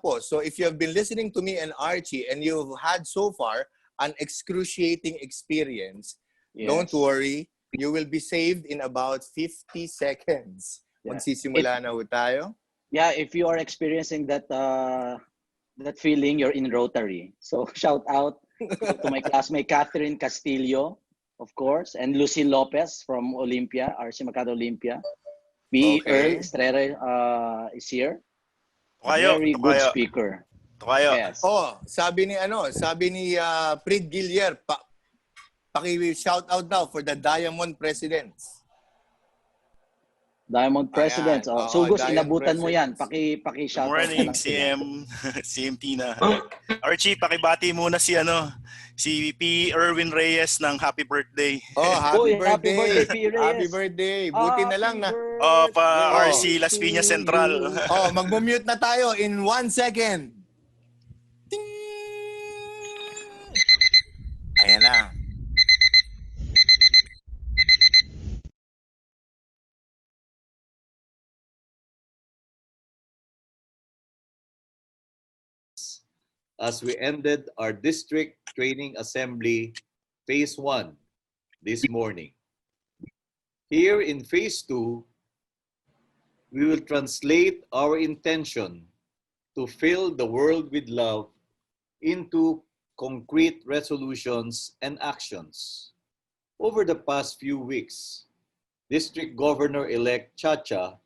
po. So if you have been listening to me and Archie and you've had so far an excruciating experience, don't worry. You will be saved in about 50 seconds. Magsisimula na ho tayo. Yeah, if you are experiencing that that feeling, you're in Rotary. So shout out to my classmate Catherine Castillo, of course, and Lucy Lopez from Olympia, RC Mercado Olympia. B. Earl Estrella is here. Very good speaker. Yes. Oh, sabi ni Prid Gillier, paki-shout out daw for the Diamond Presidents. Diamond Presidents. Oh, Sugos, inabutan mo yan. Paki-shout out. Morning, CM Tina. Archie, pakibati muna si P. Erwin Reyes ng happy birthday. Oh, happy birthday, P. Reyes. Happy birthday. Buti na lang na. RC Las Piñas Central. Mag-mute na tayo in 1 second. Ting! Ayan na. As we ended our district training assembly phase 1 this morning. Here in phase 2, we will translate our intention to fill the world with love into concrete resolutions and actions. Over the past few weeks, District Governor-elect Chacha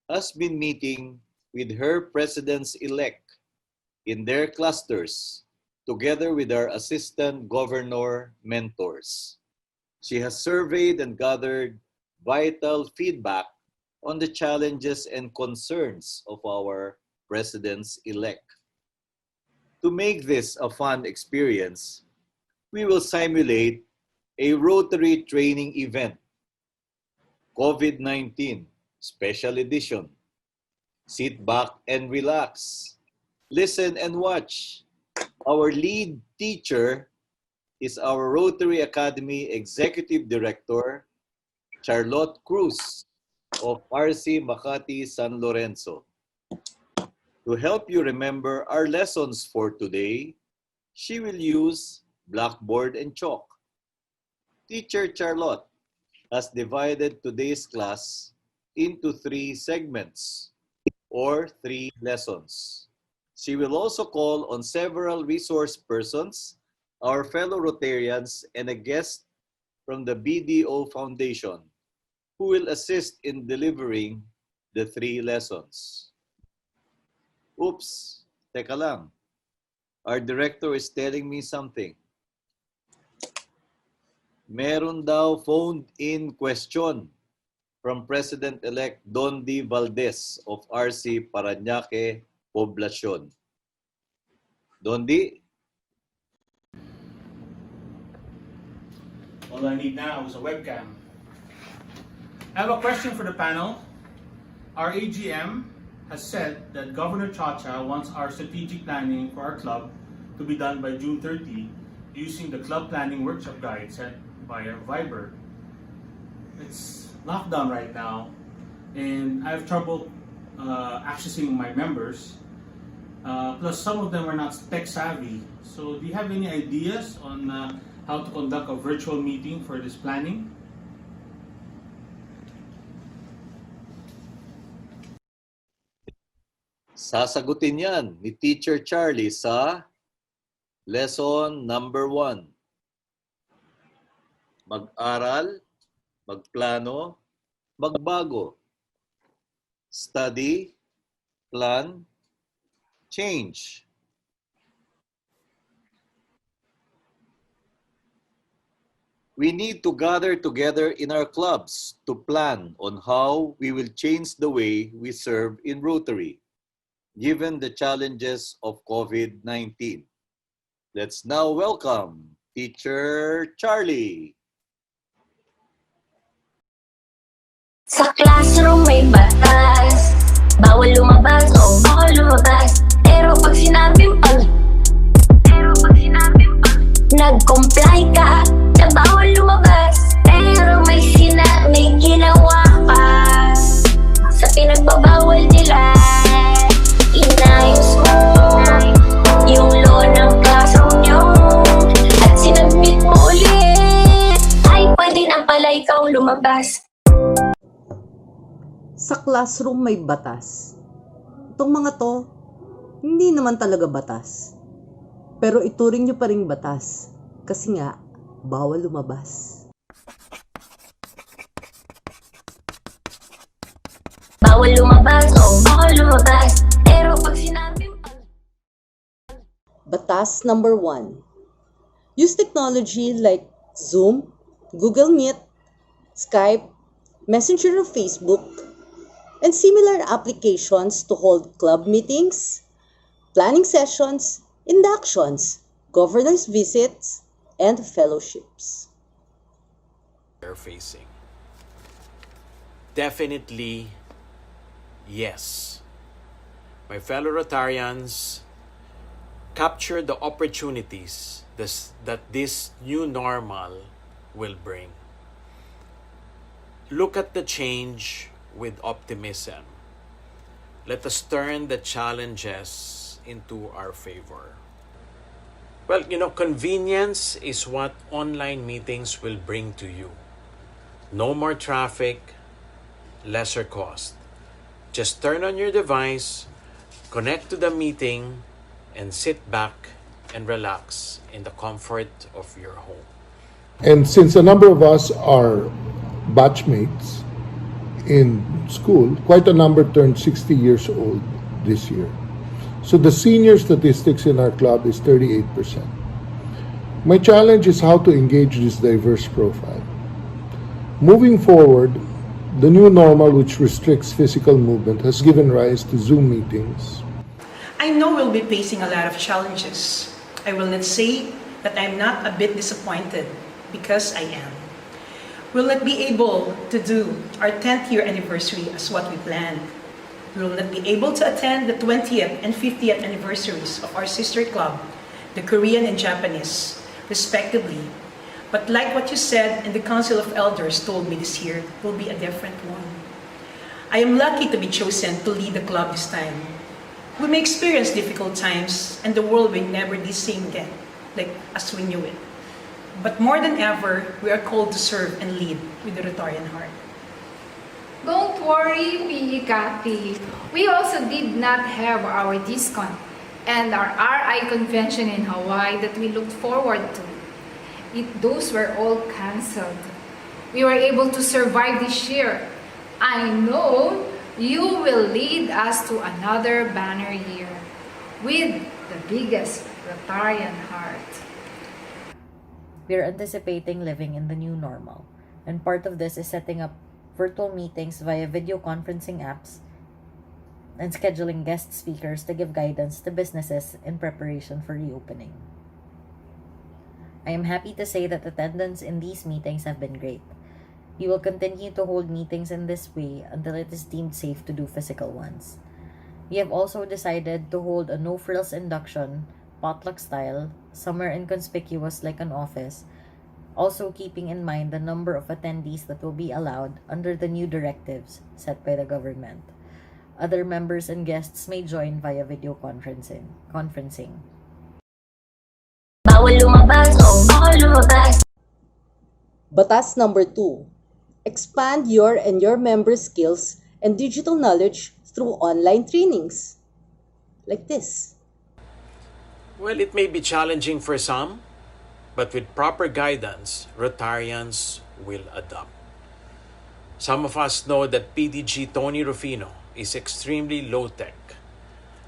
has been meeting with her presidents-elect in their clusters, together with our assistant governor mentors. She has surveyed and gathered vital feedback on the challenges and concerns of our presidents-elect. To make this a fun experience, we will simulate a Rotary training event, COVID-19 Special Edition. Sit back and relax. Listen and watch. Our lead teacher is our Rotary Academy Executive Director, Charlotte Cruz of RC Makati San Lorenzo. To help you remember our lessons for today, she will use blackboard and chalk. Teacher Charlotte has divided today's class into 3 segments or 3 lessons. She will also call on several resource persons, our fellow Rotarians, and a guest from the BDO Foundation who will assist in delivering the 3 lessons. Oops, teka lang. Our director is telling me something. Meron daw phoned-in question from President-elect Dondi Valdez of RC Parañaque Poblacion. Dondi? All I need now is a webcam. I have a question for the panel. Our AGM has said that Governor Chacha wants our strategic planning for our club to be done by June 30 using the club planning workshop guide sent via Viber. It's lockdown right now and I have trouble accessing my members. Plus some of them are not tech savvy. So do you have any ideas on how to conduct a virtual meeting for this planning? Sasagutin yan ni Teacher Charlie sa lesson number 1. Mag-aral, magplano, magbago. Study, plan, change. We need to gather together in our clubs to plan on how we will change the way we serve in Rotary, given the challenges of COVID-19. Let's now welcome Teacher Charlie. Sa classroom may batas, bawal lumabas o bawal lumabas. Pero pag sinabing nag-comply ka, na bawal lumabas. Pero may ginawa pa sa pinagbabawal nila. Inayos mo classroom may batas. Itong mga to, hindi naman talaga batas. Pero ituring nyo pa ring batas. Kasi nga, bawal lumabas. Bawal lumabas, oh, bawal lumabas. Pero pag sinabing Batas number 1. Use technology like Zoom, Google Meet, Skype, Messenger of Facebook, and similar applications to hold club meetings, planning sessions, inductions, governors' visits, and fellowships. They're facing. Definitely, yes. My fellow Rotarians, capture the opportunities that this new normal will bring. Look at the change with optimism. Let us turn the challenges into our favor. Well, convenience is what online meetings will bring to you. No more traffic, lesser cost. Just turn on your device, connect to the meeting, and sit back and relax in the comfort of your home. And since a number of us are batchmates in school, quite a number turned 60 years old this year. So the senior statistics in our club is 38%. My challenge is how to engage this diverse profile. Moving forward, the new normal, which restricts physical movement, has given rise to Zoom meetings. I know we'll be facing a lot of challenges. I will not say that I'm not a bit disappointed, because I am. We'll not be able to do our 10th year anniversary as what we planned. We will not be able to attend the 20th and 50th anniversaries of our sister club, the Korean and Japanese, respectively. But like what you said and the Council of Elders told me this year, will be a different one. I am lucky to be chosen to lead the club this time. We may experience difficult times and the world will never be the same again, like as we knew it. But more than ever, we are called to serve and lead with the Rotarian heart. Don't worry, PE Kathy. We also did not have our discount and our RI convention in Hawaii that we looked forward to. Those were all canceled. We were able to survive this year. I know you will lead us to another banner year with the biggest Rotarian heart. We are anticipating living in the new normal, and part of this is setting up virtual meetings via video conferencing apps and scheduling guest speakers to give guidance to businesses in preparation for reopening. I am happy to say that attendance in these meetings have been great. We will continue to hold meetings in this way until it is deemed safe to do physical ones. We have also decided to hold a no-frills induction, potluck style, somewhere inconspicuous like an office, also keeping in mind the number of attendees that will be allowed under the new directives set by the government. Other members and guests may join via video conferencing. bawal lumabas, oh, bawal lumabas. Batas number 2. Expand your and your members' skills and digital knowledge through online trainings. Like this. Well, it may be challenging for some, but with proper guidance, Rotarians will adapt. Some of us know that PDG Tony Rufino is extremely low-tech,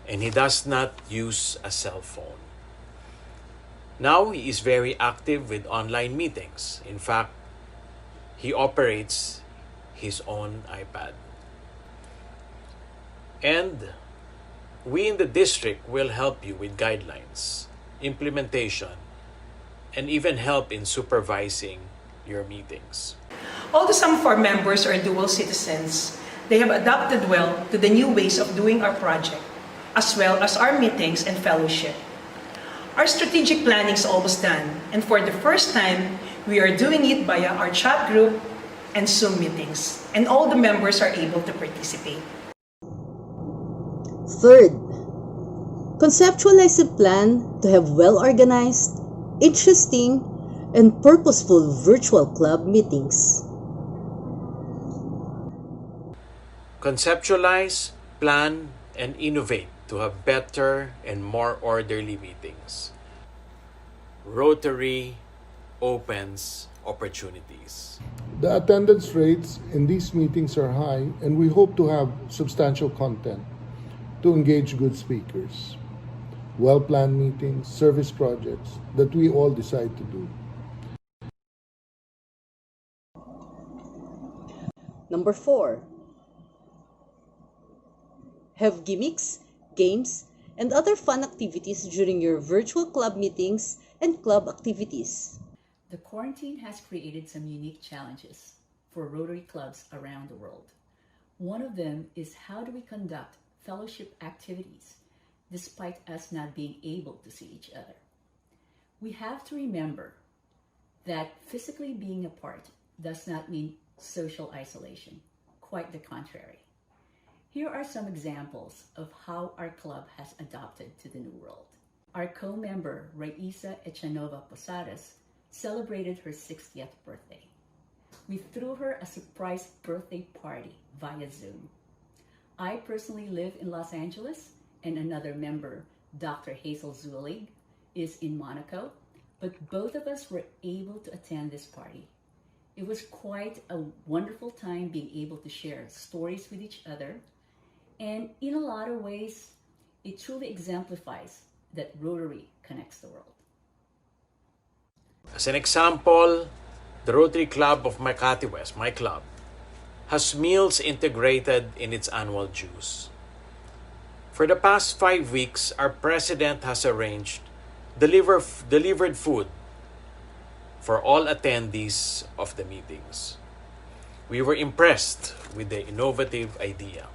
and he does not use a cell phone. Now, he is very active with online meetings. In fact, he operates his own iPad. And we in the district will help you with guidelines, implementation, and even help in supervising your meetings. Although some of our members are dual citizens, they have adapted well to the new ways of doing our project, as well as our meetings and fellowship. Our strategic planning is almost done, and for the first time, we are doing it via our chat group and Zoom meetings, and all the members are able to participate. Third, conceptualize a plan to have well-organized, interesting, and purposeful virtual club meetings. Conceptualize, plan, and innovate to have better and more orderly meetings. Rotary opens opportunities. The attendance rates in these meetings are high, and we hope to have substantial content to engage good speakers. Well-planned meetings, service projects that we all decide to do. Number 4. Have gimmicks, games, and other fun activities during your virtual club meetings and club activities. The quarantine has created some unique challenges for Rotary clubs around the world. One of them is how do we conduct fellowship activities despite us not being able to see each other? We have to remember that physically being apart does not mean social isolation. Quite the contrary. Here are some examples of how our club has adapted to the new world. Our co-member, Raisa Echanova Posadas, celebrated her 60th birthday. We threw her a surprise birthday party via Zoom. I personally live in Los Angeles, and another member, Dr. Hazel Zulig, is in Monaco, but both of us were able to attend this party. It was quite a wonderful time being able to share stories with each other, and in a lot of ways, it truly exemplifies that Rotary connects the world. As an example, the Rotary Club of Makati West, my club, has meals integrated in its annual dues. For the past 5 weeks, our president has arranged delivered food for all attendees of the meetings. We were impressed with the innovative idea.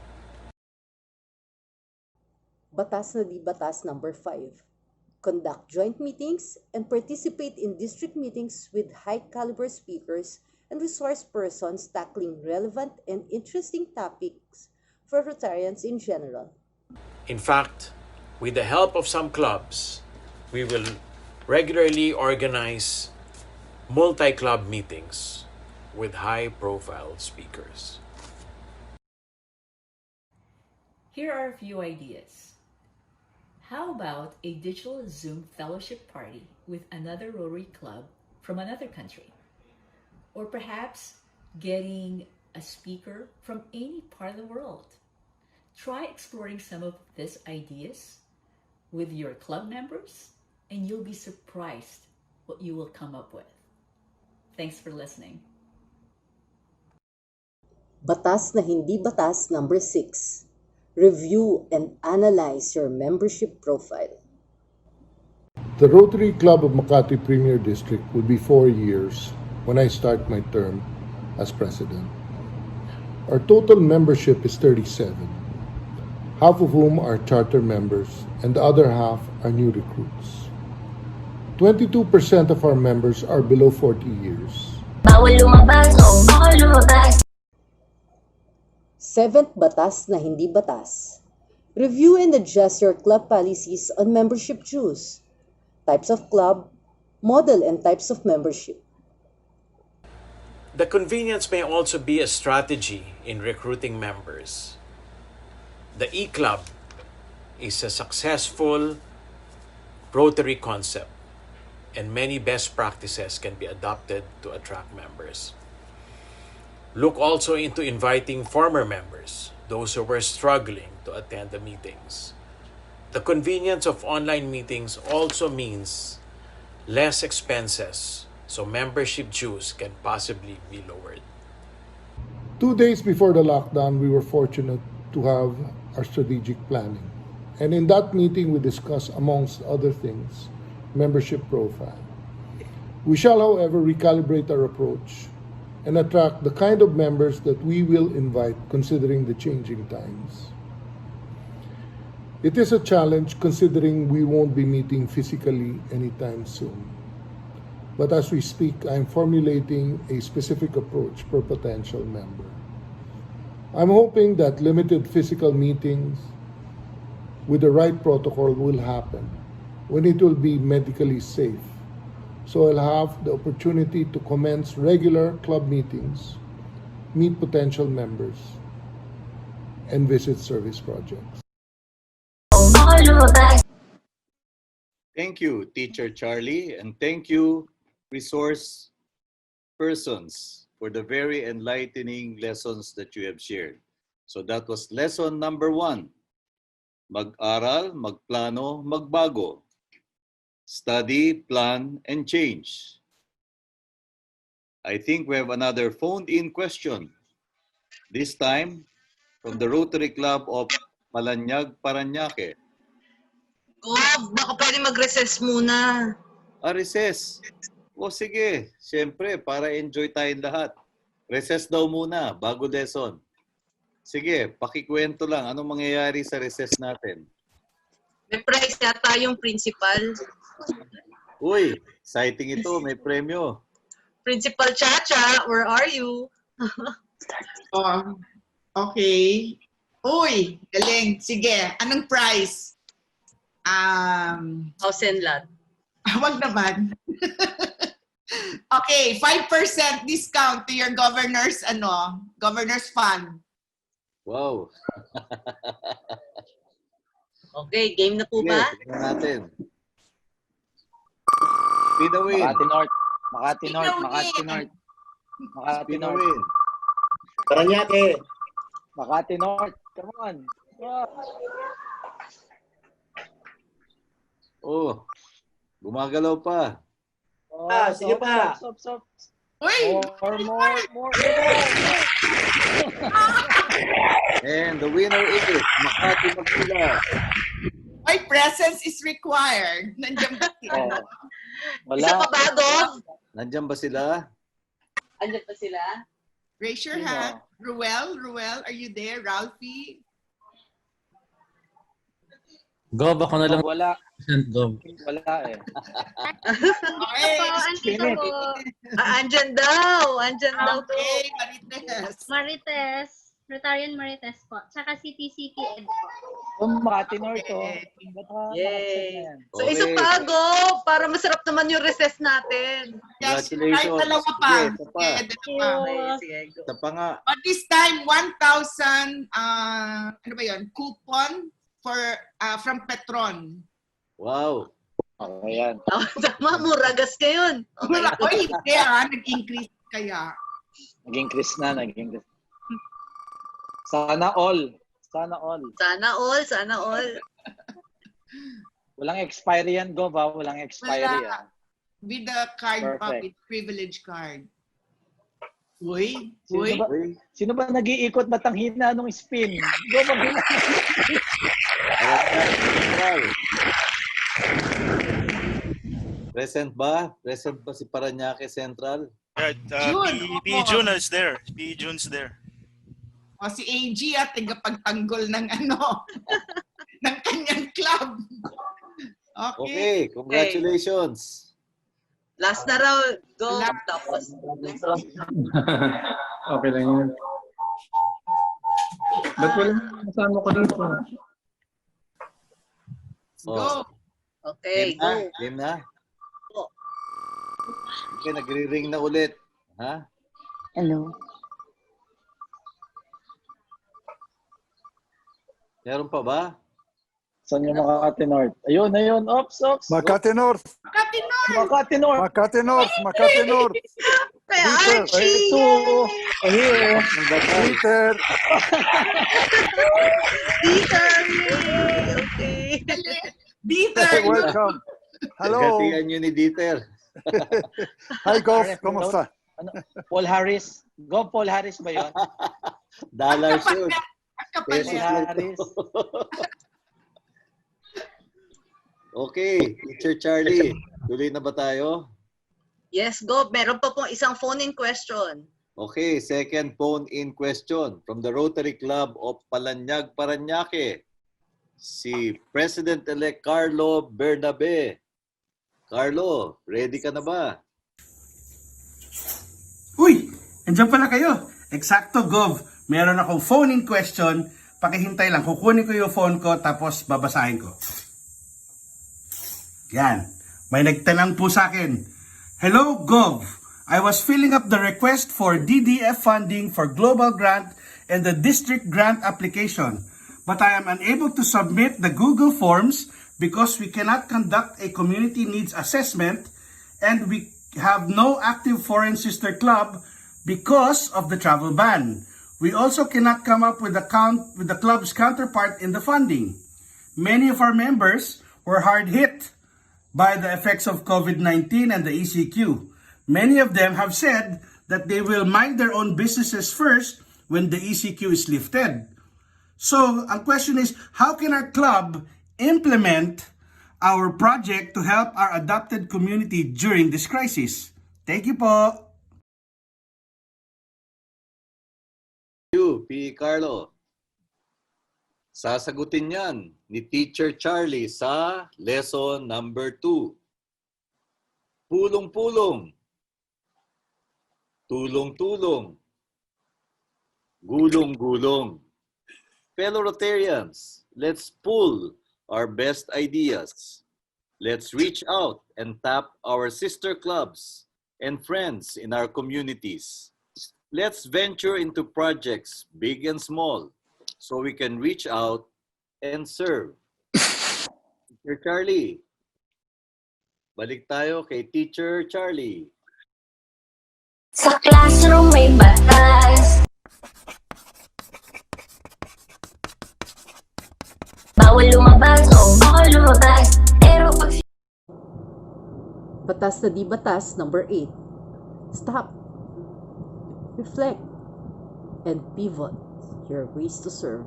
Batas na di batas number 5. Conduct joint meetings and participate in district meetings with high-caliber speakers and resource persons tackling relevant and interesting topics for Rotarians in general. In fact, with the help of some clubs, we will regularly organize multi-club meetings with high-profile speakers. Here are a few ideas. How about a digital Zoom fellowship party with another Rotary club from another country? Or perhaps getting a speaker from any part of the world. Try exploring some of these ideas with your club members, and you'll be surprised what you will come up with. Thanks for listening. Batas na hindi batas number 6. Review and analyze your membership profile. The Rotary Club of Makati Premier District will be 4 years when I start my term as president. Our total membership is 37, half of whom are charter members and the other half are new recruits. 22% of our members are below 40 years. Bawal lumabas, oh, bawal lumabas. 7th batas na hindi batas. Review and adjust your club policies on membership dues, types of club, model and types of membership. The convenience may also be a strategy in recruiting members. The e-club is a successful Rotary concept, and many best practices can be adopted to attract members. Look also into inviting former members, those who were struggling to attend the meetings. The convenience of online meetings also means less expenses, so membership dues can possibly be lowered. 2 days before the lockdown, we were fortunate to have our strategic planning. And in that meeting, we discussed, amongst other things, membership profile. We shall, however, recalibrate our approach and attract the kind of members that we will invite considering the changing times. It is a challenge considering we won't be meeting physically anytime soon. But as we speak, I'm formulating a specific approach per potential member. I'm hoping that limited physical meetings with the right protocol will happen when it will be medically safe. So I'll have the opportunity to commence regular club meetings, meet potential members, and visit service projects. Thank you, Teacher Charlie, and thank you, resource persons, for the very enlightening lessons that you have shared. So that was lesson number 1. Mag-aral, magplano, magbago. Study, plan, and change. I think we have another phoned-in question. This time, from the Rotary Club of Malanyag, Paranaque. Baka pwede mag-recess muna. Recess. O sige, siyempre, para enjoy tayong lahat. Recess daw muna, bago lesson. Sige, pakikwento lang, anong mangyayari sa recess natin? May prize yata yung principal. Uy, exciting ito, may premyo. Principal Chacha, where are you? Okay. Uy, galing. Sige, anong prize? House and lot. Wag naman. Okay, 5% discount to your governor's fund. Wow. Okay, game na po ba? Tingnan natin. Pinawin. Makati North. Makati North. Makati North. Makati North. Pinawin. Paranaque. Makati North. Come on. Oh, gumagalaw pa. Sige pa. Stop. Uy! More. And the winner is Makati Magila. My presence is required. Nandiyan ba sila? Wala. Isa pa ba, Dov? Nandiyan ba sila? Andiyan pa sila? Raise your hand. Ruel, are you there? Ralphie? Gov, ako na lang. Wala. Gov. Wala eh. Andyan daw. Okay, Marites. Marites. Rotarian Marites po. Tsaka CTCT Ed po. Makati North to. Yay. So isa pa, Go, para masarap naman yung recess natin. Congratulations. Kahit dalawa pa. Sige, isa pa. Sige, go. Isa pa nga. But this time, 1,000, ano ba yun? Coupon from Petron. Wow. Ayan. Tama, muragas ka yun. Okay. Hindi nag-increase kaya. Nag-increase na. Sana all. Walang expiry yan, Gov, ha? Walang expiry yan. With the card, with privilege card. Uy. Sino ba nag-iikot matanghina nung spin? Go, Present ba? Present ba si Paranaque Central? P. June is there. P. June's there. O si AG at tagapagtanggol ng ng kanyang club. Okay, congratulations. Last na raw, Go. Tapos. Okay lang yun. Ba't walang kasama ko dito? Go. Okay, go. Game na? Okay, nagre-ring na ulit. Ha? Hello. Meron pa ba? Saan yung Makati North? Ayun. Ops. Makati North. Kaya Archie! Okay. Dieter! Welcome. Hello. Gatian nyo ni Dieter. Hi, Golf. Kumusta? Paul Harris. Go, Paul Harris ba yun? Dollar shoot. Paul Harris. Okay, Teacher Charlie, tuloy na ba tayo? Yes, Go. Meron pa pong isang phone-in question. Okay, second phone-in question from the Rotary Club of Palanyag, Paranaque. Si President-elect Carlo Bernabe. Carlo, ready ka na ba? Uy! Andiyan pala kayo. Eksakto, Gov. Meron akong phone-in question. Pakihintay lang. Kukunin ko yung phone ko tapos babasahin ko. Yan. May nagtanong po sa akin. Hello, Gov. I was filling up the request for DDF funding for global grant and the district grant application, but I am unable to submit the Google Forms because we cannot conduct a community needs assessment, and we have no active foreign sister club because of the travel ban. We also cannot come up with the club's counterpart in the funding. Many of our members were hard hit by the effects of COVID-19 and the ECQ. Many of them have said that they will mind their own businesses first when the ECQ is lifted. So, ang question is, how can our club implement our project to help our adopted community during this crisis? Thank you po. You, P. Carlo. Sasagutin yan ni Teacher Charlie sa lesson number 2. Pulong-pulong. Tulong-tulong. Gulong-gulong. Fellow Rotarians, let's pull our best ideas. Let's reach out and tap our sister clubs and friends in our communities. Let's venture into projects big and small so we can reach out and serve. Teacher Charlie. Balik tayo kay Teacher Charlie. Sa classroom may batas. Bawal lumabas o bawal lumabas. Pero pag... Batas na di batas, number 8. Stop. Reflect. And pivot your ways to serve.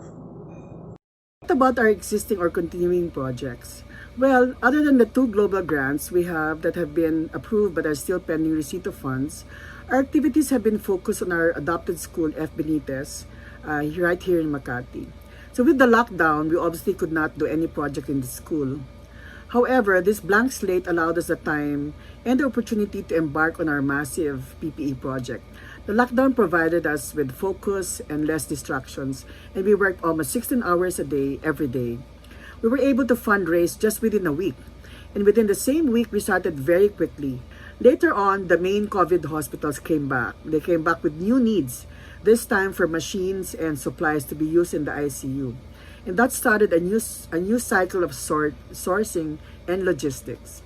What about our existing or continuing projects? Well, other than the 2 global grants we have that have been approved but are still pending receipt of funds, our activities have been focused on our adopted school, F. Benitez, right here in Makati. So with the lockdown, we obviously could not do any project in the school. However, this blank slate allowed us the time and the opportunity to embark on our massive PPE project. The lockdown provided us with focus and less distractions, and we worked almost 16 hours a day, every day. We were able to fundraise just within a week, and within the same week, we started very quickly. Later on, the main COVID hospitals came back. They came back with new needs, this time for machines and supplies to be used in the ICU. And that started a new cycle of sourcing and logistics.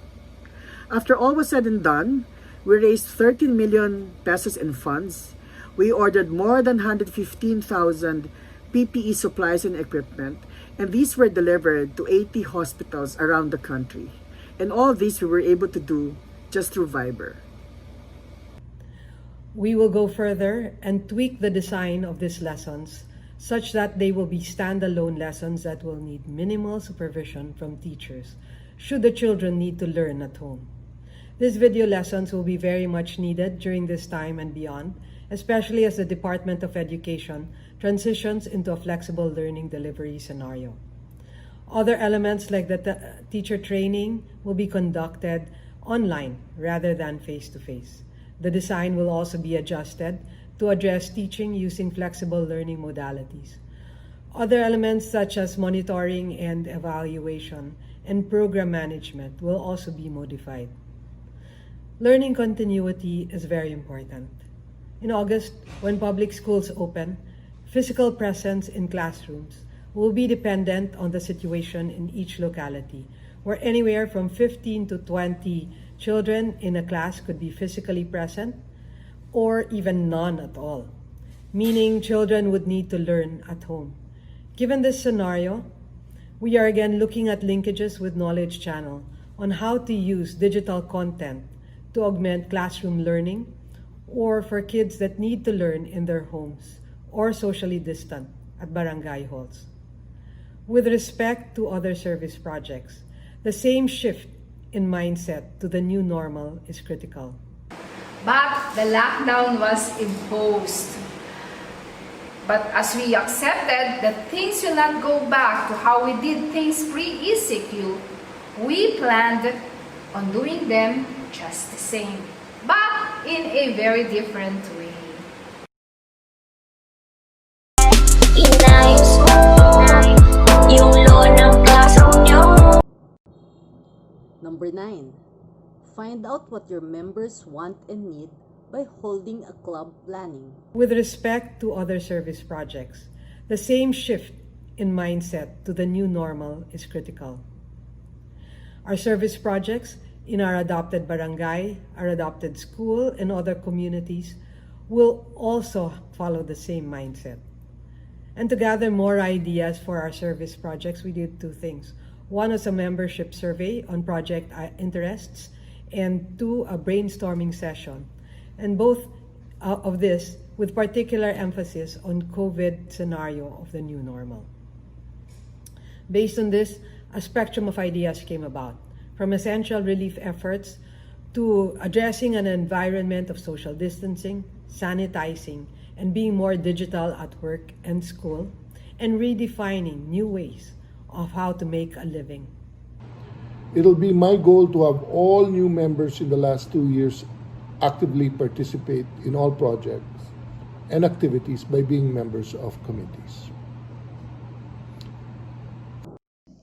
After all was said and done, we raised 13 million pesos in funds. We ordered more than 115,000 PPE supplies and equipment, and these were delivered to 80 hospitals around the country. And all these we were able to do just through Viber. We will go further and tweak the design of these lessons such that they will be standalone lessons that will need minimal supervision from teachers should the children need to learn at home. These video lessons will be very much needed during this time and beyond, especially as the Department of Education transitions into a flexible learning delivery scenario. Other elements like the teacher training will be conducted online rather than face-to-face. The design will also be adjusted to address teaching using flexible learning modalities. Other elements such as monitoring and evaluation and program management will also be modified. Learning continuity is very important. In August, when public schools open, physical presence in classrooms will be dependent on the situation in each locality, where anywhere from 15 to 20 children in a class could be physically present, or even none at all, meaning children would need to learn at home. Given this scenario, we are again looking at linkages with Knowledge Channel on how to use digital content to augment classroom learning, or for kids that need to learn in their homes or socially distant at barangay halls. With respect to other service projects, the same shift in mindset to the new normal is critical. But the lockdown was imposed. But as we accepted that things will not go back to how we did things pre-ECQ, we planned on doing them just the same, but in a very different way. Inayos mo yung law ng classroom nyo. Number 9. Find out what your members want and need by holding a club planning. With respect to other service projects, the same shift in mindset to the new normal is critical. Our service projects in our adopted barangay, our adopted school, and other communities will also follow the same mindset. And to gather more ideas for our service projects, we did two things. One was a membership survey on project interests, and two, a brainstorming session. And both of this with particular emphasis on COVID scenario of the new normal. Based on this, a spectrum of ideas came about, from essential relief efforts to addressing an environment of social distancing, sanitizing, and being more digital at work and school, and redefining new ways of how to make a living. It'll be my goal to have all new members in the last 2 years actively participate in all projects and activities by being members of committees.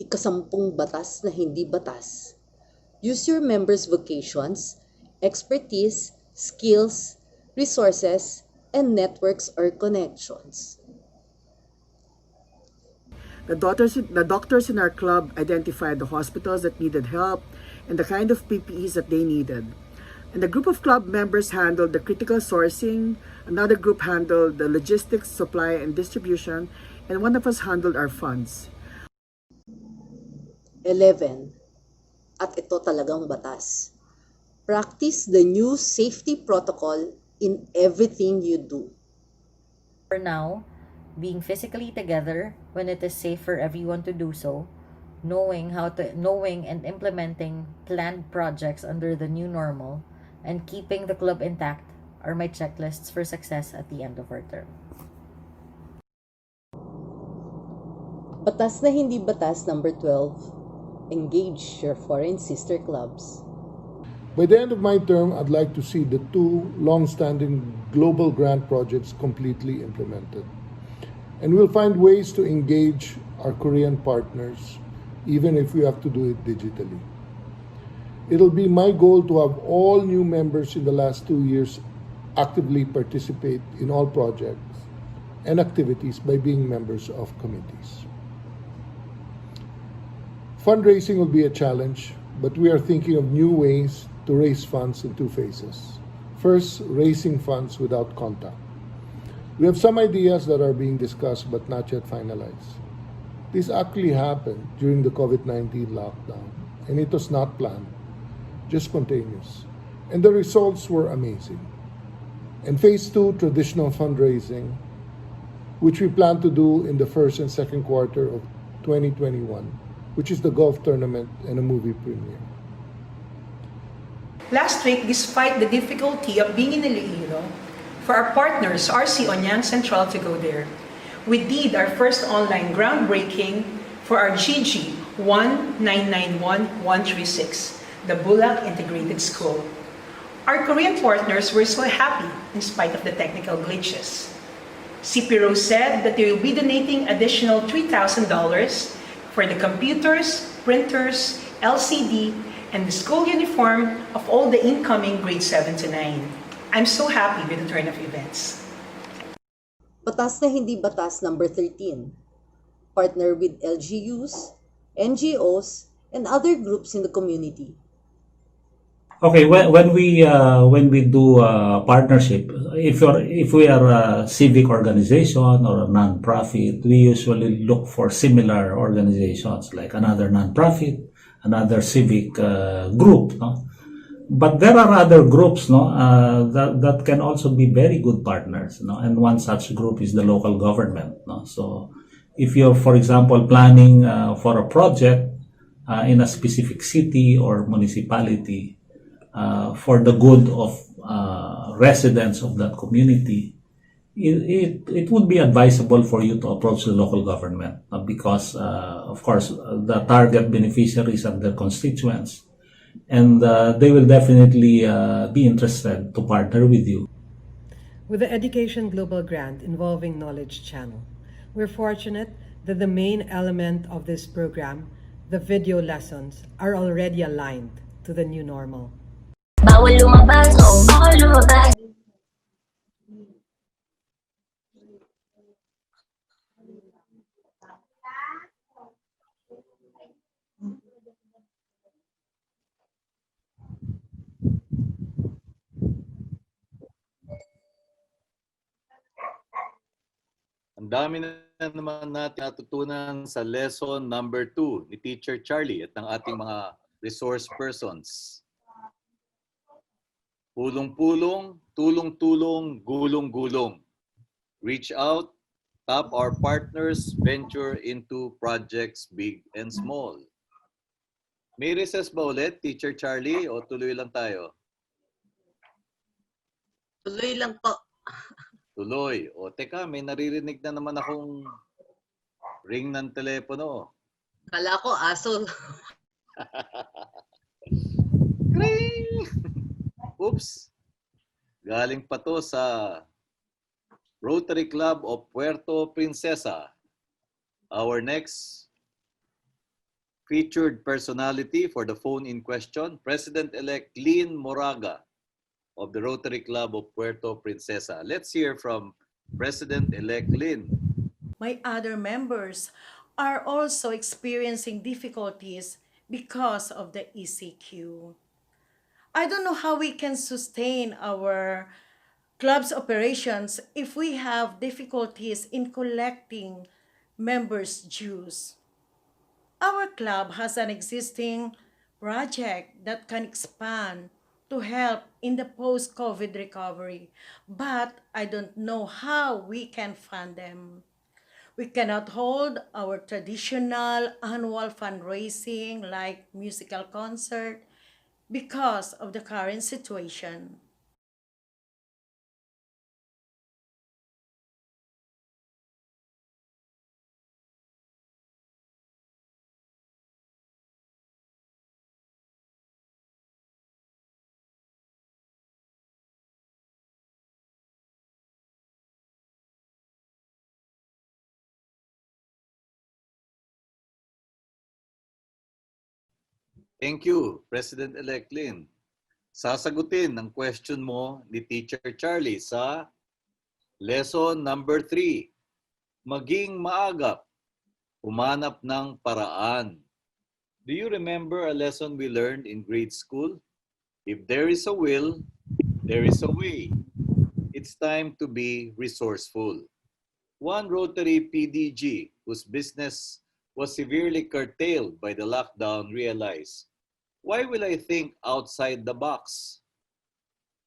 Ikasampung batas na hindi batas. Use your members' vocations, expertise, skills, resources, and networks or connections. The doctors in our club identified the hospitals that needed help and the kind of PPEs that they needed. And the group of club members handled the critical sourcing, another group handled the logistics, supply, and distribution, and one of us handled our funds. 11. At ito talagang batas. Practice the new safety protocol in everything you do. For now, being physically together when it is safe for everyone to do so, knowing and implementing planned projects under the new normal, and keeping the club intact are my checklists for success at the end of our term. Batas na hindi batas number 12. Engage your foreign sister clubs. By the end of my term, I'd like to see the 2 long-standing global grant projects completely implemented. And we'll find ways to engage our Korean partners, even if we have to do it digitally. It'll be my goal to have all new members in the last 2 years actively participate in all projects and activities by being members of committees. Fundraising will be a challenge, but we are thinking of new ways to raise funds in 2 phases. First, raising funds without contact. We have some ideas that are being discussed but not yet finalized. This actually happened during the COVID-19 lockdown, and it was not planned, just spontaneous. And the results were amazing. And phase 2, traditional fundraising, which we plan to do in the first and second quarter of 2021, which is the golf tournament and a movie premiere. Last week, despite the difficulty of being in Iloilo, for our partners, RC Onyang Central, to go there, we did our first online groundbreaking for our GG 1991136, the Bulak Integrated School. Our Korean partners were so happy in spite of the technical glitches. CP Rose said that they will be donating additional $3,000 for the computers, printers, LCD, and the school uniform of all the incoming grade 7 to 9. I'm so happy with the turn of events. Batas na hindi batas number 13. Partner with LGUs, NGOs, and other groups in the community. Okay, when we do partnership, if we are a civic organization or a non-profit, we usually look for similar organizations like another non-profit, another civic group, no? But there are other groups, no, that can also be very good partners, no? And one such group is the local government, no? So if you're, for example, planning for a project in a specific city or municipality for the good of residents of that community, it would be advisable for you to approach the local government because, of course, the target beneficiaries are their constituents, and they will definitely be interested to partner with you. With the Education Global Grant involving Knowledge Channel, we're fortunate that the main element of this program, the video lessons, are already aligned to the new normal. Bawal lumabas, oh, bawal lumabas. Ang dami na naman natin natutunan sa lesson number 2 ni Teacher Charlie at ng ating mga resource persons. Pulong-pulong, tulong-tulong, gulong-gulong. Reach out, tap our partners, venture into projects big and small. May recess ba ulit, Teacher Charlie, o tuloy lang tayo? Tuloy lang po. Tuloy. O teka, may naririnig na naman akong ring ng telepono. Kala ko aso. Ring! Oops! Galing pa to sa Rotary Club of Puerto Princesa. Our next featured personality for the phone-in question, President-elect Lynn Moraga of the Rotary Club of Puerto Princesa. Let's hear from President-elect Lynn. My other members are also experiencing difficulties because of the ECQ. I don't know how we can sustain our club's operations if we have difficulties in collecting members' dues. Our club has an existing project that can expand to help in the post-COVID recovery, but I don't know how we can fund them. We cannot hold our traditional annual fundraising like musical concert because of the current situation. Thank you, President-elect Lynn. Sasagutin ang question mo ni Teacher Charlie sa lesson number 3. Maging maagap, humanap ng paraan. Do you remember a lesson we learned in grade school? If there is a will, there is a way. It's time to be resourceful. One Rotary PDG whose business was severely curtailed by the lockdown realized, why will I think outside the box?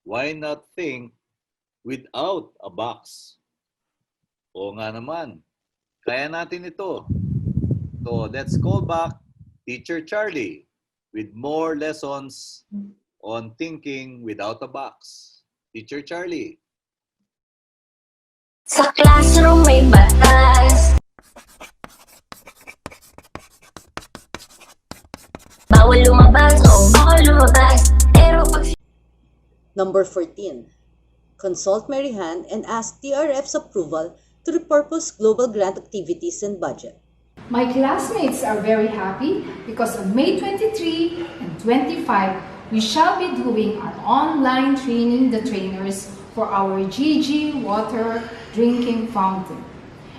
Why not think without a box? Oo nga naman, kaya natin ito. So let's call back Teacher Charlie with more lessons on thinking without a box. Teacher Charlie. Sa classroom may batas. Bawal lumabas, oh, bawal lumabas. Pero pag... Number 14. Consult Mary Han and ask TRF's approval to repurpose global grant activities and budget. My classmates are very happy because on May 23 and 25, we shall be doing our online training the trainers for our GG water drinking fountain.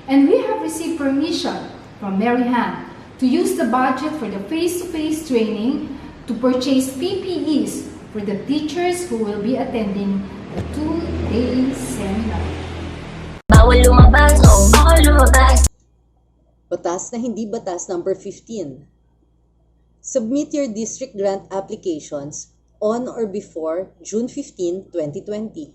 And we have received permission from Mary Han to use the budget for the face-to-face training to purchase PPEs for the teachers who will be attending the 2-day seminar. Bawal lumabas, oh, bawal lumabas. Batas na hindi batas number 15. Submit your district grant applications on or before June 15, 2020.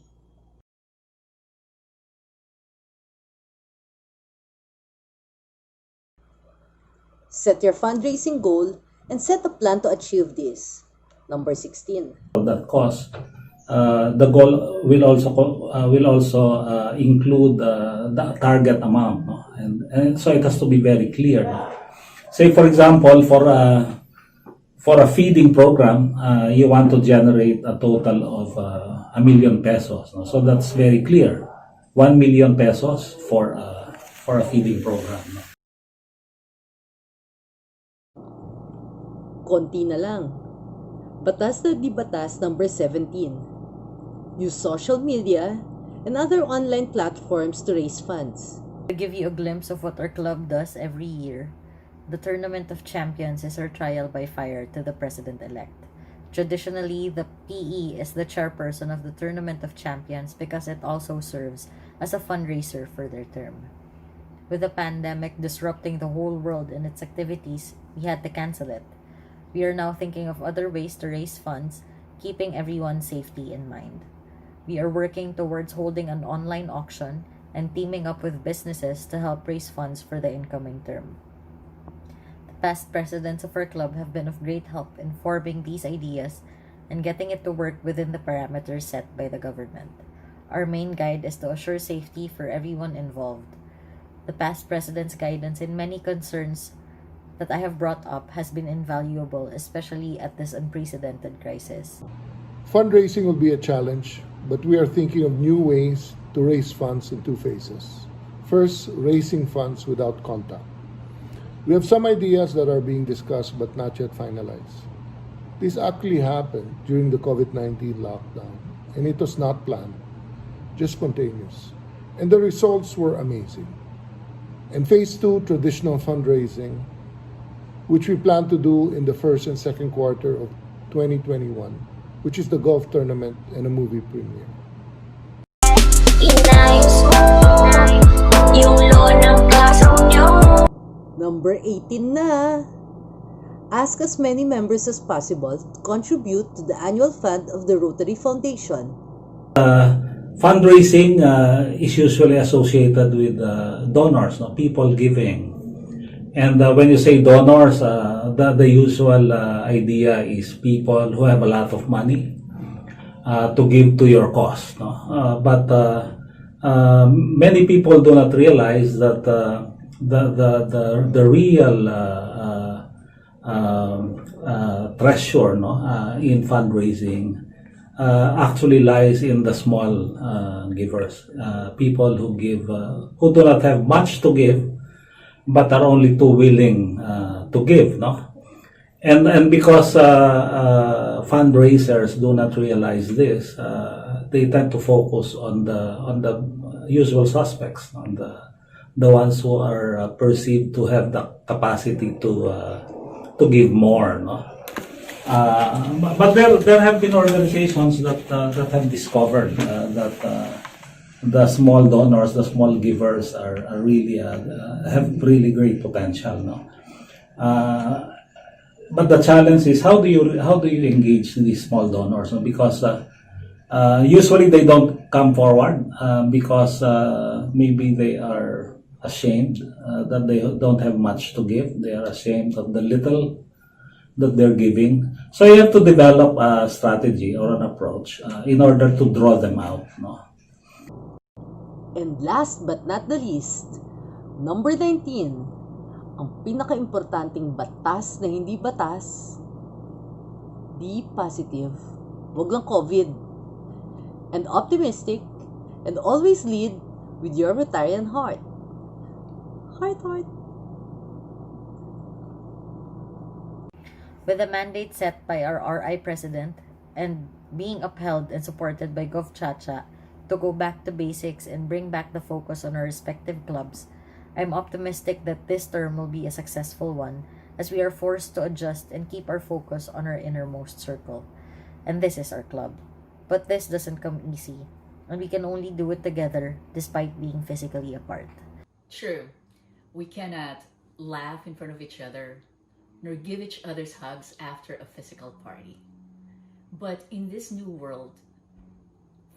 Set your fundraising goal and set a plan to achieve this. Number 16. That cost, the goal will also include the target amount, no? And so it has to be very clear. No? Say for example, for a feeding program, you want to generate a total of 1 million pesos. No? So that's very clear. 1 million pesos for a feeding program. No? Konti na lang. Batas na di Batas number 17. Use social media and other online platforms to raise funds. To give you a glimpse of what our club does every year, the Tournament of Champions is our trial by fire to the President-elect. Traditionally, the PE is the chairperson of the Tournament of Champions because it also serves as a fundraiser for their term. With the pandemic disrupting the whole world in its activities, we had to cancel it. We are now thinking of other ways to raise funds, keeping everyone's safety in mind. We are working towards holding an online auction and teaming up with businesses to help raise funds for the incoming term. The past presidents of our club have been of great help in forming these ideas and getting it to work within the parameters set by the government. Our main guide is to assure safety for everyone involved. The past president's guidance in many concerns that I have brought up has been invaluable, especially at this unprecedented crisis. Fundraising will be a challenge, but we are thinking of new ways to raise funds in two phases. First, raising funds without contact. We have some ideas that are being discussed but not yet finalized. This actually happened during the COVID-19 lockdown, and it was not planned, just spontaneous. And the results were amazing. And phase 2, traditional fundraising, which we plan to do in the first and second quarter of 2021, which is the golf tournament and a movie premiere. Number 18 na. Ask as many members as possible to contribute to the annual fund of the Rotary Foundation. Fundraising is usually associated with donors, no? People giving. And when you say donors, the usual idea is people who have a lot of money to give to your cause. No? But many people do not realize that the real treasure, no, in fundraising actually lies in the small givers, people who give, who do not have much to give, but are only too willing to give, no? And because fundraisers do not realize this, they tend to focus on the usual suspects, on the ones who are perceived to have the capacity to give more, no? But there have been organizations that have discovered that the small donors, the small givers are really have really great potential, no? But the challenge is how do you engage these small donors, no? Because usually they don't come forward because maybe they are ashamed that they don't have much to give. They are ashamed of the little that they're giving. So you have to develop a strategy or an approach in order to draw them out, no? And last but not the least, number 19, ang pinaka-importanting batas na hindi batas, be positive, wag lang COVID, and optimistic, and always lead with your Rotarian heart. Heart. With the mandate set by our RI President and being upheld and supported by Gov Chacha to go back to basics and bring back the focus on our respective clubs, I'm optimistic that this term will be a successful one as we are forced to adjust and keep our focus on our innermost circle. And this is our club. But this doesn't come easy, and we can only do it together despite being physically apart. True, we cannot laugh in front of each other nor give each other's hugs after a physical party. But in this new world,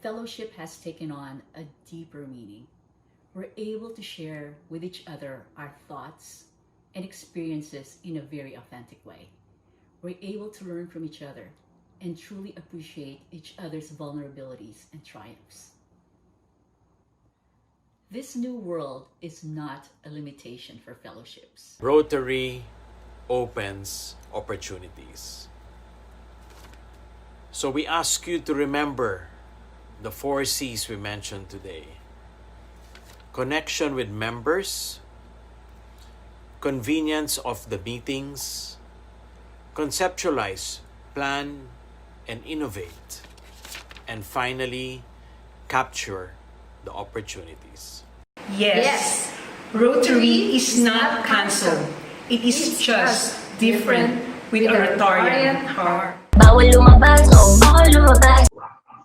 fellowship has taken on a deeper meaning. We're able to share with each other our thoughts and experiences in a very authentic way. We're able to learn from each other and truly appreciate each other's vulnerabilities and triumphs. This new world is not a limitation for fellowships. Rotary opens opportunities. So we ask you to remember the 4 C's we mentioned today. Connection with members, convenience of the meetings, conceptualize plan and innovate, and finally, capture the opportunities. Yes, Rotary is not cancelled. It is just different with a Rotarian heart. Bawal lumabas, oh, bawal lumabas.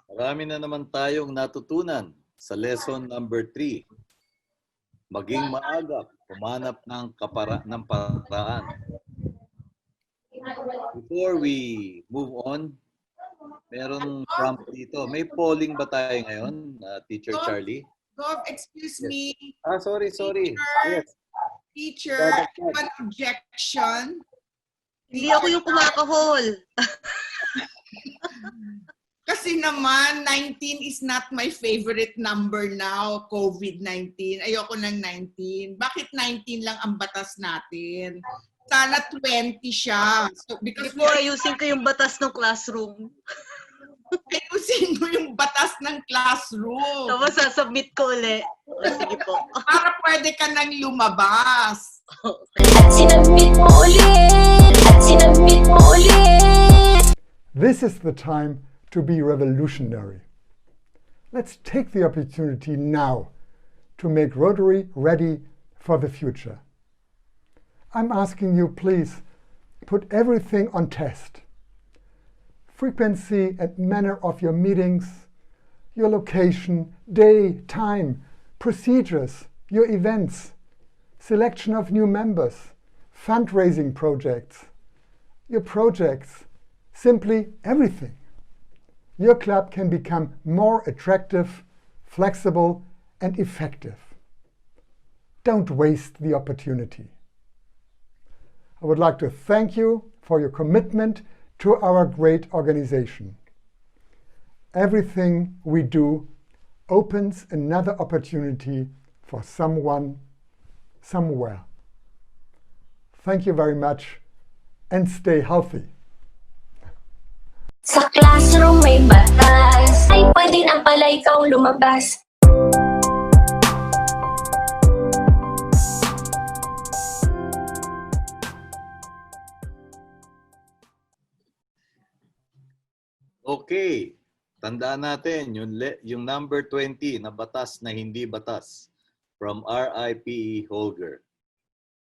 Marami na naman tayong natutunan sa lesson number 3. Maging maagap, humanap ng paraan. Before we move on, merong prompt dito. May polling ba tayo ngayon, Teacher Charlie? Gov, excuse me. Sorry. Yes. Teacher, I have an objection. Hindi ako yung kumakahol. Kasi naman, 19 is not my favorite number now, COVID-19. Ayoko ng 19. Bakit 19 lang ang batas natin? Sana 20 siya. So, because Ayusin ko yung batas ng classroom. Ayusin mo yung batas ng classroom. Tapos sasubmit ko ulit. Sige po. Para pwede ka nang lumabas. At sinabit mo ulit. At sinabit mo ulit. This is the time to be revolutionary. Let's take the opportunity now to make Rotary ready for the future. I'm asking you, please, put everything on test. Frequency and manner of your meetings, your location, day, time, procedures, your events, selection of new members, fundraising projects, your projects, simply everything. Your club can become more attractive, flexible, and effective. Don't waste the opportunity. I would like to thank you for your commitment to our great organization. Everything we do opens another opportunity for someone, somewhere. Thank you very much and stay healthy. Sa classroom may batas, ay pwede na pala ikaw lumabas. Okay. Tandaan natin yung number 20 na batas na hindi batas from RIPE Holger.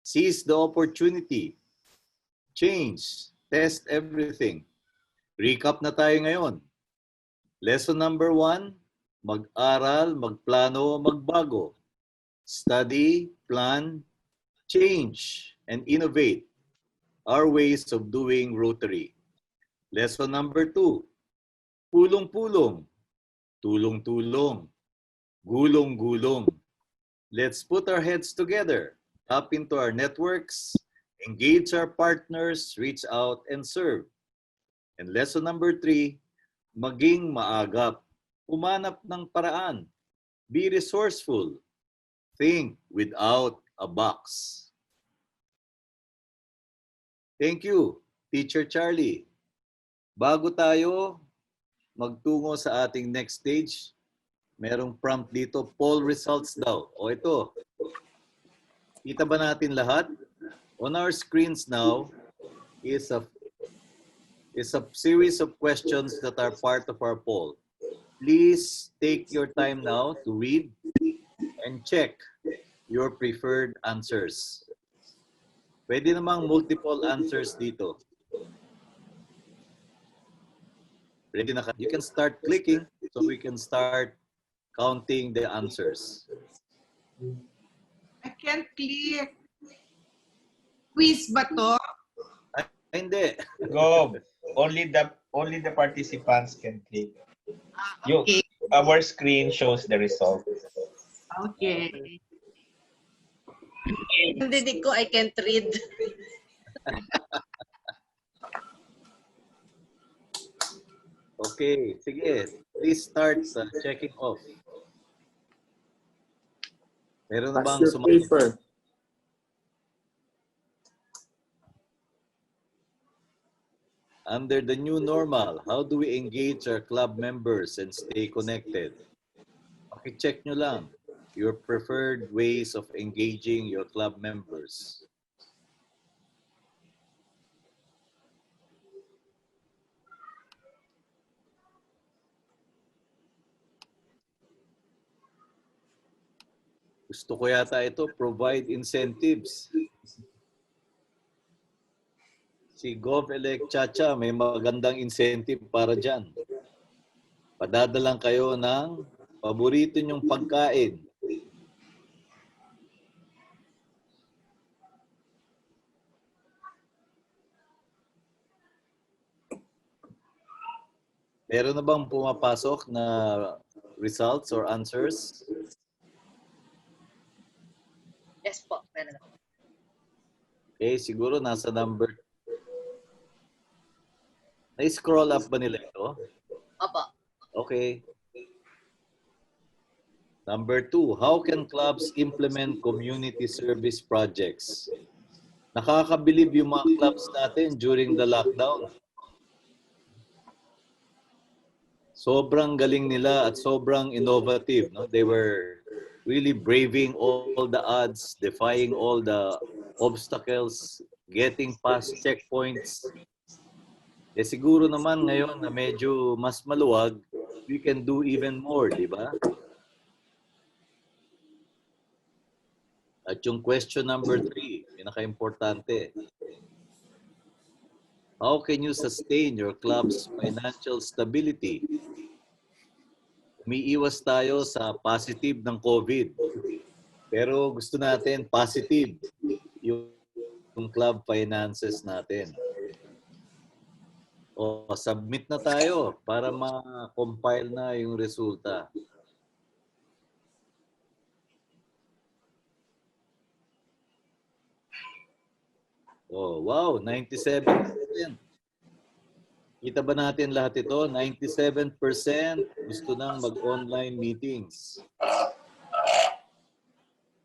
Seize the opportunity. Change. Test everything. Recap na tayo ngayon. Lesson number 1, mag-aral, magplano, magbago. Study, plan, change, and innovate our ways of doing Rotary. Lesson number 2, pulong-pulong, tulong-tulong, gulong-gulong. Let's put our heads together, tap into our networks, engage our partners, reach out, and serve. And lesson number 3, maging maagap, humanap ng paraan, be resourceful, think without a box. Thank you, Teacher Charlie. Bago tayo magtungo sa ating next stage, merong prompt dito, poll results daw. O ito, kita ba natin lahat? On our screens now is a series of questions that are part of our poll. Please take your time now to read and check your preferred answers. Pwede namang multiple answers dito. Ready na ka? You can start clicking so we can start counting the answers. I can't click. Quiz ba to? Ay, hindi. Go. Only the participants can click. Okay. Our screen shows the result. Okay. Hindi ko, I can't read. Okay, sige. Please start checking off. Meron na bang sumagot? Under the new normal, how do we engage our club members and stay connected? Paki-check nyo lang your preferred ways of engaging your club members. Gusto ko yata ito, provide incentives. Si Gov-elect Chacha, may magandang incentive para dyan. Padadalang kayo ng paborito nyong pagkain. Meron na bang pumapasok na results or answers? Yes po, meron ako. Okay, siguro nasa number... Na-scroll up ba nila ito? Opo. Okay. Number 2, how can clubs implement community service projects? Nakakabilib yung mga clubs natin during the lockdown. Sobrang galing nila at sobrang innovative. No? They were really braving all the odds, defying all the obstacles, getting past checkpoints. Eh siguro naman ngayon na medyo mas maluwag, we can do even more, di ba? At yung question number 3, pinaka-importante. How can you sustain your club's financial stability? Umiiwas tayo sa positive ng COVID. Pero gusto natin positive yung club finances natin. O submit na tayo para ma-compile na yung resulta. Oh, wow, 97%. Kita ba natin lahat ito? 97% gusto nang mag-online meetings.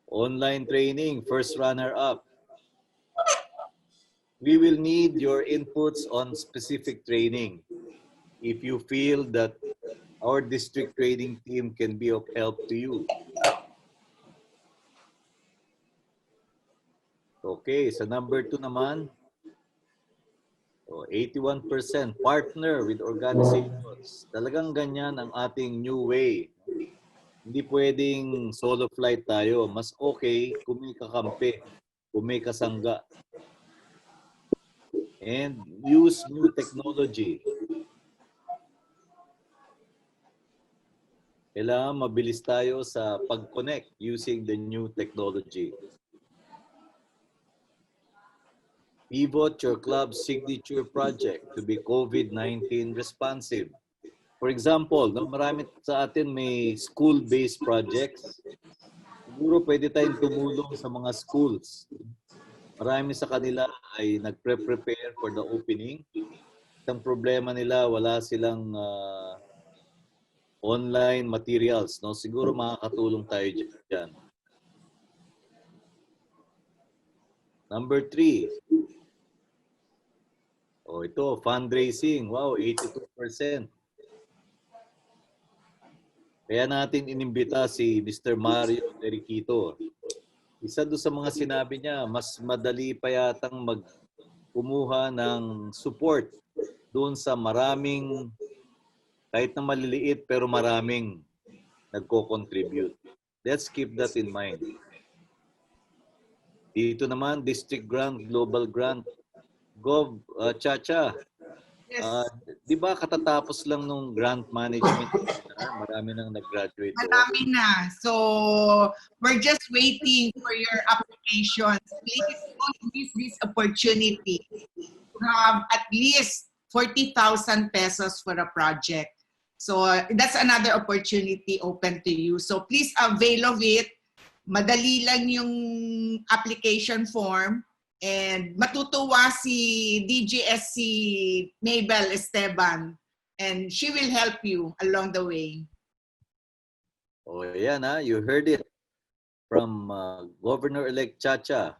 Online training, first runner-up. We will need your inputs on specific training. If you feel that our district training team can be of help to you. Okay, sa number 2 naman, 81% partner with organizations. Talagang ganyan ang ating new way. Hindi pwedeng solo flight tayo. Mas okay kung may kakampi, kung may kasangga. And use new technology. Kailangan mabilis tayo sa pag-connect using the new technology. Pivot your club's signature project to be COVID-19 responsive. For example, no, marami sa atin may school-based projects. Siguro pwede tayong tumulong sa mga schools. Marami sa kanila ay nagpre-prepare for the opening. Ang problema nila, wala silang online materials. No? Siguro makakatulong tayo dyan. Number 3. Oh, ito, fundraising. Wow, 82%. Kaya natin inimbita si Mr. Mario Periquito. Isa doon sa mga sinabi niya, mas madali pa yatang kumuha ng support doon sa maraming, kahit na maliliit, pero maraming nagko-contribute. Let's keep that in mind. Dito naman, district grant, global grant. Gov, Chacha, Yes. Di ba katatapos lang nung grant management? Marami nang nag-graduate. Marami na. So, we're just waiting for your applications. Please don't miss this opportunity to have at least 40,000 pesos for a project. So, that's another opportunity open to you. So, please avail of it. Madali lang yung application form. And matutuwa si DGSC Mabel Esteban. And she will help you along the way. Oh, yan ha. You heard it from Governor-elect Chacha.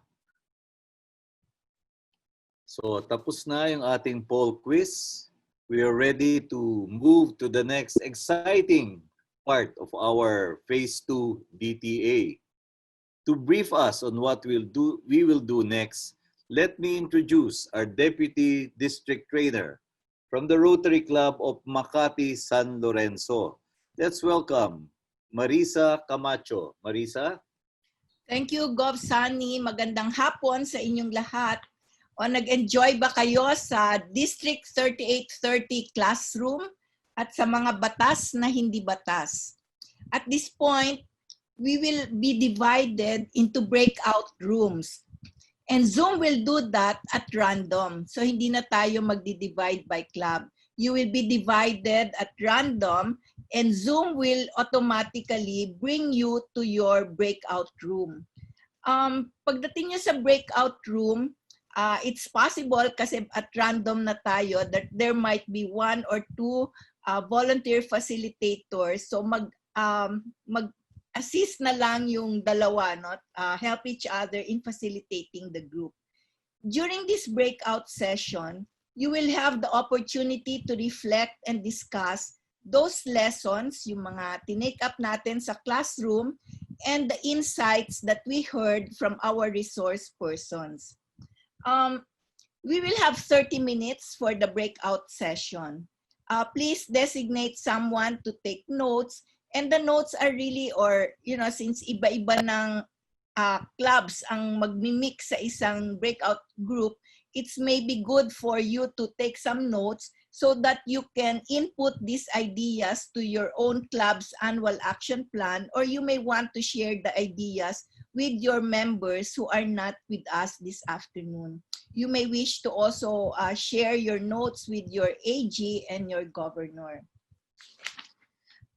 So, tapos na yung ating poll quiz. We are ready to move to the next exciting part of our Phase 2 DTA. To brief us on what we will do next, let me introduce our Deputy District Trainer from the Rotary Club of Makati, San Lorenzo. Let's welcome Marisa Camacho. Marisa? Thank you, Gov. Sunny. Magandang hapon sa inyong lahat. O nag-enjoy ba kayo sa District 3830 classroom at sa mga batas na hindi batas? At this point, we will be divided into breakout rooms. And Zoom will do that at random. So hindi na tayo magdi-divide by club. You will be divided at random and Zoom will automatically bring you to your breakout room. Pagdating nyo sa breakout room, it's possible kasi at random na tayo that there might be 1 or 2 volunteer facilitators. So mag-assist na lang yung dalawa, no? Help each other in facilitating the group. During this breakout session, you will have the opportunity to reflect and discuss those lessons, yung mga tinake up natin sa classroom, and the insights that we heard from our resource persons. We will have 30 minutes for the breakout session. Please designate someone to take notes. And the notes are really, or, you know, since iba-iba ng clubs ang magmimix sa isang breakout group, it's maybe good for you to take some notes so that you can input these ideas to your own club's annual action plan, or you may want to share the ideas with your members who are not with us this afternoon. You may wish to also share your notes with your AG and your governor.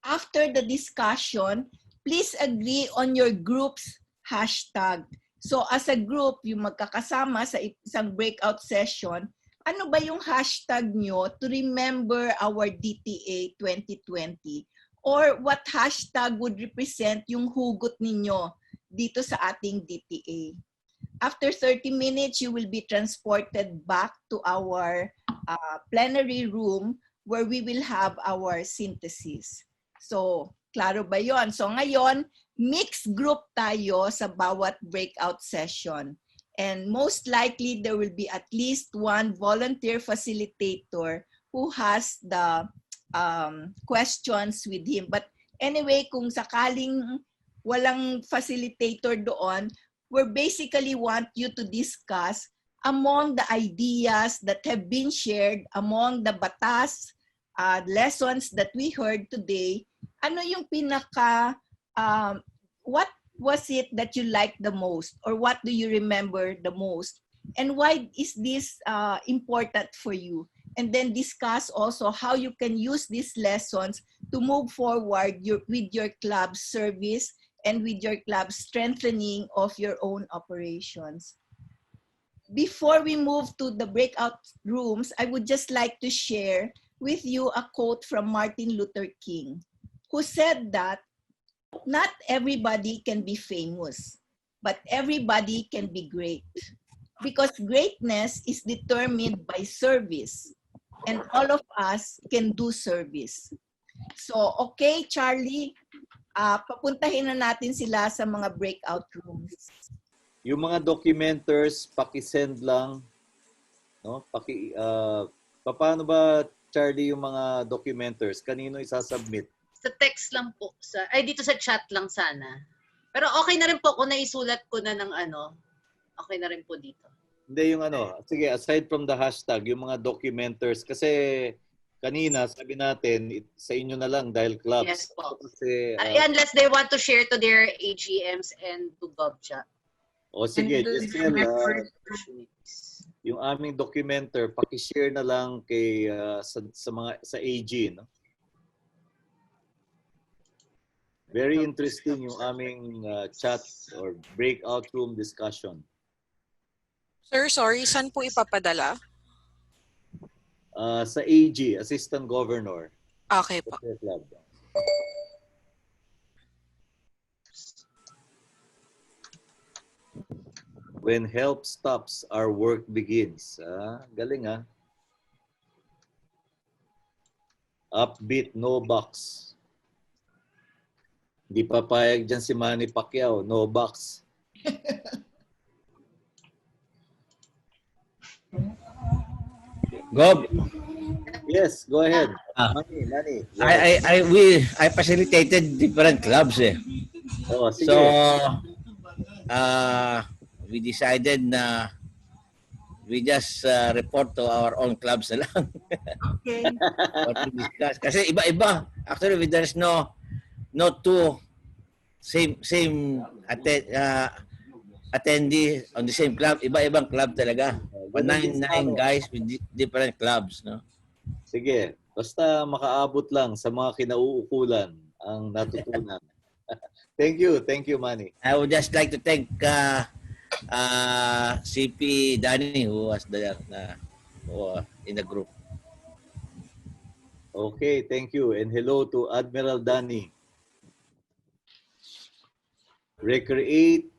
After the discussion, please agree on your group's hashtag. So as a group, yung magkakasama sa isang breakout session, ano ba yung hashtag nyo to remember our DTA 2020? Or what hashtag would represent yung hugot ninyo dito sa ating DTA? After 30 minutes, you will be transported back to our plenary room where we will have our synthesis. So, klaro ba yon? So ngayon, mixed group tayo sa bawat breakout session. And most likely, there will be at least 1 volunteer facilitator who has the questions with him. But anyway, kung sakaling walang facilitator doon, we basically want you to discuss among the ideas that have been shared, among the batas, lessons that we heard today, ano yung pinaka, what was it that you liked the most, or what do you remember the most, and why is this important for you? And then discuss also how you can use these lessons to move forward with your club's service and with your club's strengthening of your own operations. Before we move to the breakout rooms, I would just like to share with you a quote from Martin Luther King, who said that not everybody can be famous, but everybody can be great. Because greatness is determined by service, and all of us can do service. So, okay, Charlie, papuntahin na natin sila sa mga breakout rooms. Yung mga documenters, paki-send lang. No? Paano ba, Charlie, yung mga documenters? Kanino isasubmit? Sa text lang po. Dito sa chat lang sana. Pero okay na rin po kung naisulat ko na ng ano. Okay na rin po dito. Hindi yung ano. Sige, aside from the hashtag, yung mga documenters. Kasi kanina, sabi natin, sa inyo na lang dahil clubs. Yes po. Kasi, unless they want to share to their AGMs and to GovChat. O sige, Giselle, yung aming documenter, paki-share na lang kay sa AG, no? Very interesting yung aming chat or breakout room discussion. Sir, sorry, saan po ipapadala? Sa AG, Assistant Governor. Okay po. When help stops, our work begins. Galing ah. Upbeat, no box. Di papayag dyan si Manny Pacquiao, no box. Gob. Yes, go ahead. Manny. I facilitated different clubs eh. Oh, sige. So we decided na we just report to our own clubs na lang. Okay. What we discuss. Kasi iba-iba. Actually, there's no two attendee on the same club. Iba-ibang club talaga. Nine guys with different clubs, no? Sige, basta makaabot lang sa mga kinauukulan ang natutunan. Thank you, Manny. I would just like to thank CP Danny who was there in the group. Okay, thank you. And hello to Admiral Danny. Recreate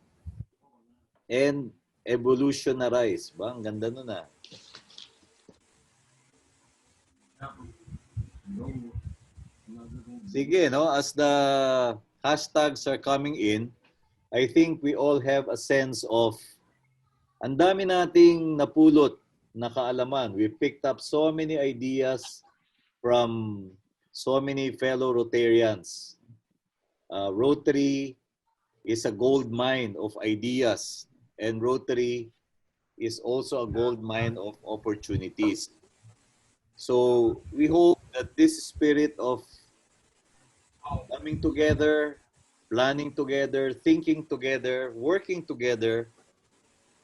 and evolutionize. Ba? Ang ganda nun ah. Sige, no? As the hashtags are coming in, I think we all have a sense of ang dami nating napulot na kaalaman. We picked up so many ideas from so many fellow Rotarians. Rotary is a gold mine of ideas, and Rotary is also a gold mine of opportunities. So we hope that this spirit of coming together, planning together, thinking together, working together,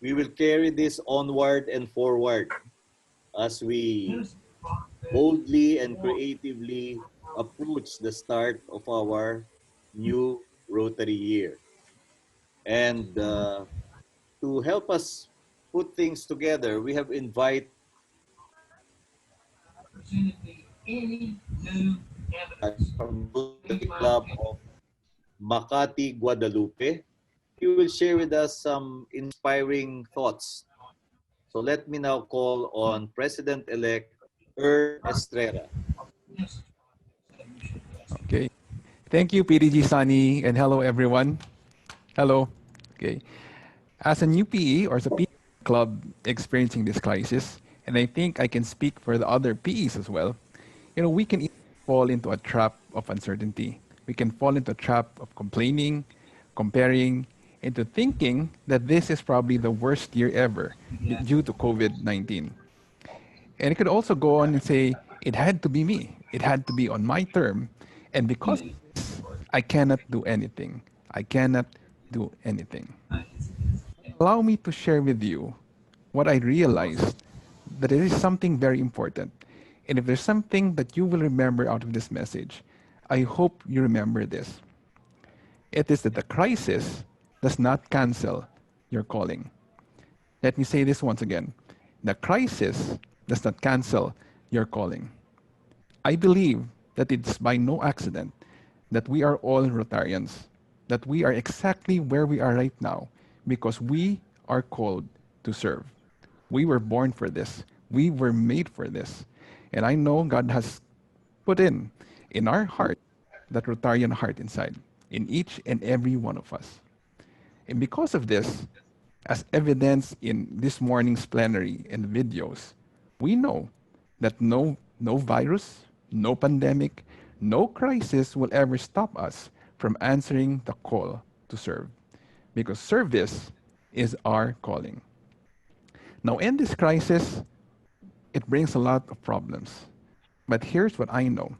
we will carry this onward and forward as we boldly and creatively approach the start of our new Rotary year. And to help us put things together, we have invited from Rotary Club of Makati, Guadalupe. He will share with us some inspiring thoughts. So let me now call on President-elect Estrella. Okay. Thank you, PDG Sunny, and hello, everyone. Hello. Okay. As a new PE or as a PE club experiencing this crisis, and I think I can speak for the other PEs as well, we can fall into a trap of uncertainty. We can fall into a trap of complaining, comparing, into thinking that this is probably the worst year ever due to COVID-19. And it could also go on and say, it had to be me. It had to be on my term. And because of this, I cannot do anything. I cannot do anything. Allow me to share with you what I realized, that it is something very important. And if there's something that you will remember out of this message, I hope you remember this. It is that the crisis does not cancel your calling. Let me say this once again. The crisis does not cancel your calling. I believe that it's by no accident that we are all Rotarians, that we are exactly where we are right now because we are called to serve. We were born for this. We were made for this. And I know God has put in our heart that Rotarian heart inside, in each and every one of us. And because of this, as evidenced in this morning's plenary and videos, we know that no virus, no pandemic, no crisis will ever stop us from answering the call to serve. Because service is our calling. Now, in this crisis, it brings a lot of problems. But here's what I know.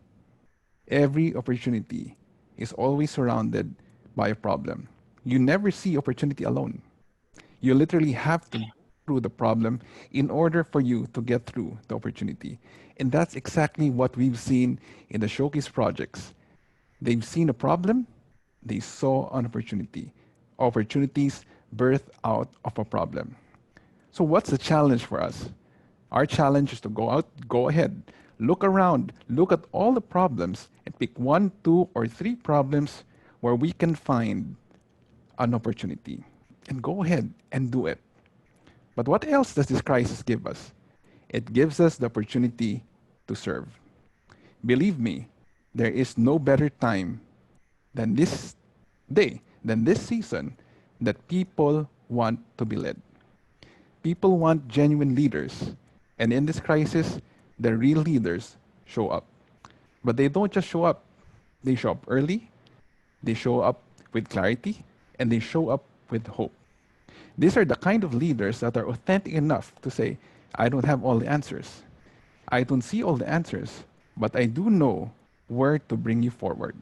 Every opportunity is always surrounded by a problem. You never see opportunity alone. You literally have to go through the problem in order for you to get through the opportunity. And that's exactly what we've seen in the showcase projects. They've seen a problem, they saw an opportunity. Opportunities birth out of a problem. So what's the challenge for us? Our challenge is to go ahead, look around, look at all the problems, and pick 1, 2, or 3 problems where we can find an opportunity. And go ahead and do it. But what else does this crisis give us? It gives us the opportunity to serve. Believe me, there is no better time than this day, than this season, that people want to be led. People want genuine leaders. And in this crisis, the real leaders show up. But they don't just show up. They show up early, they show up with clarity, and they show up with hope. These are the kind of leaders that are authentic enough to say, I don't have all the answers. I don't see all the answers, but I do know where to bring you forward.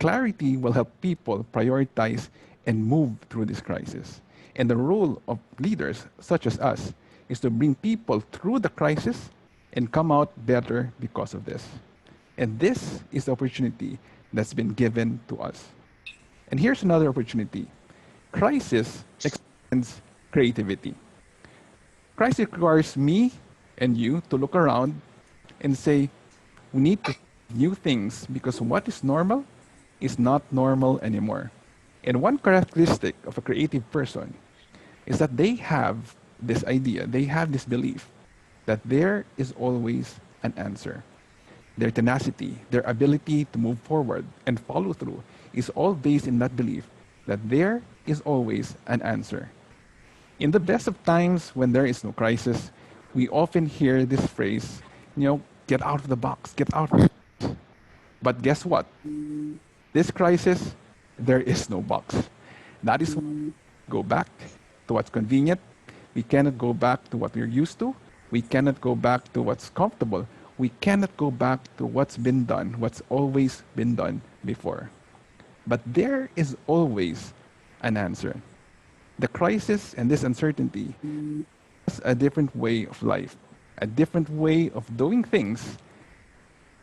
Clarity will help people prioritize and move through this crisis. And the role of leaders such as us is to bring people through the crisis and come out better because of this. And this is the opportunity that's been given to us. And here's another opportunity. Crisis extends creativity. Crisis requires me and you to look around and say, we need to do new things because what is normal is not normal anymore. And one characteristic of a creative person is that they have this idea, they have this belief that there is always an answer. Their tenacity, their ability to move forward and follow through is all based in that belief that there is always an answer. In the best of times when there is no crisis, we often hear this phrase, get out of the box, get out of the box. But guess what? This crisis, there is no box. That is why we go back to what's convenient. We cannot go back to what we're used to. We cannot go back to what's comfortable. We cannot go back to what's been done, what's always been done before. But there is always an answer. The crisis and this uncertainty is a different way of life, a different way of doing things,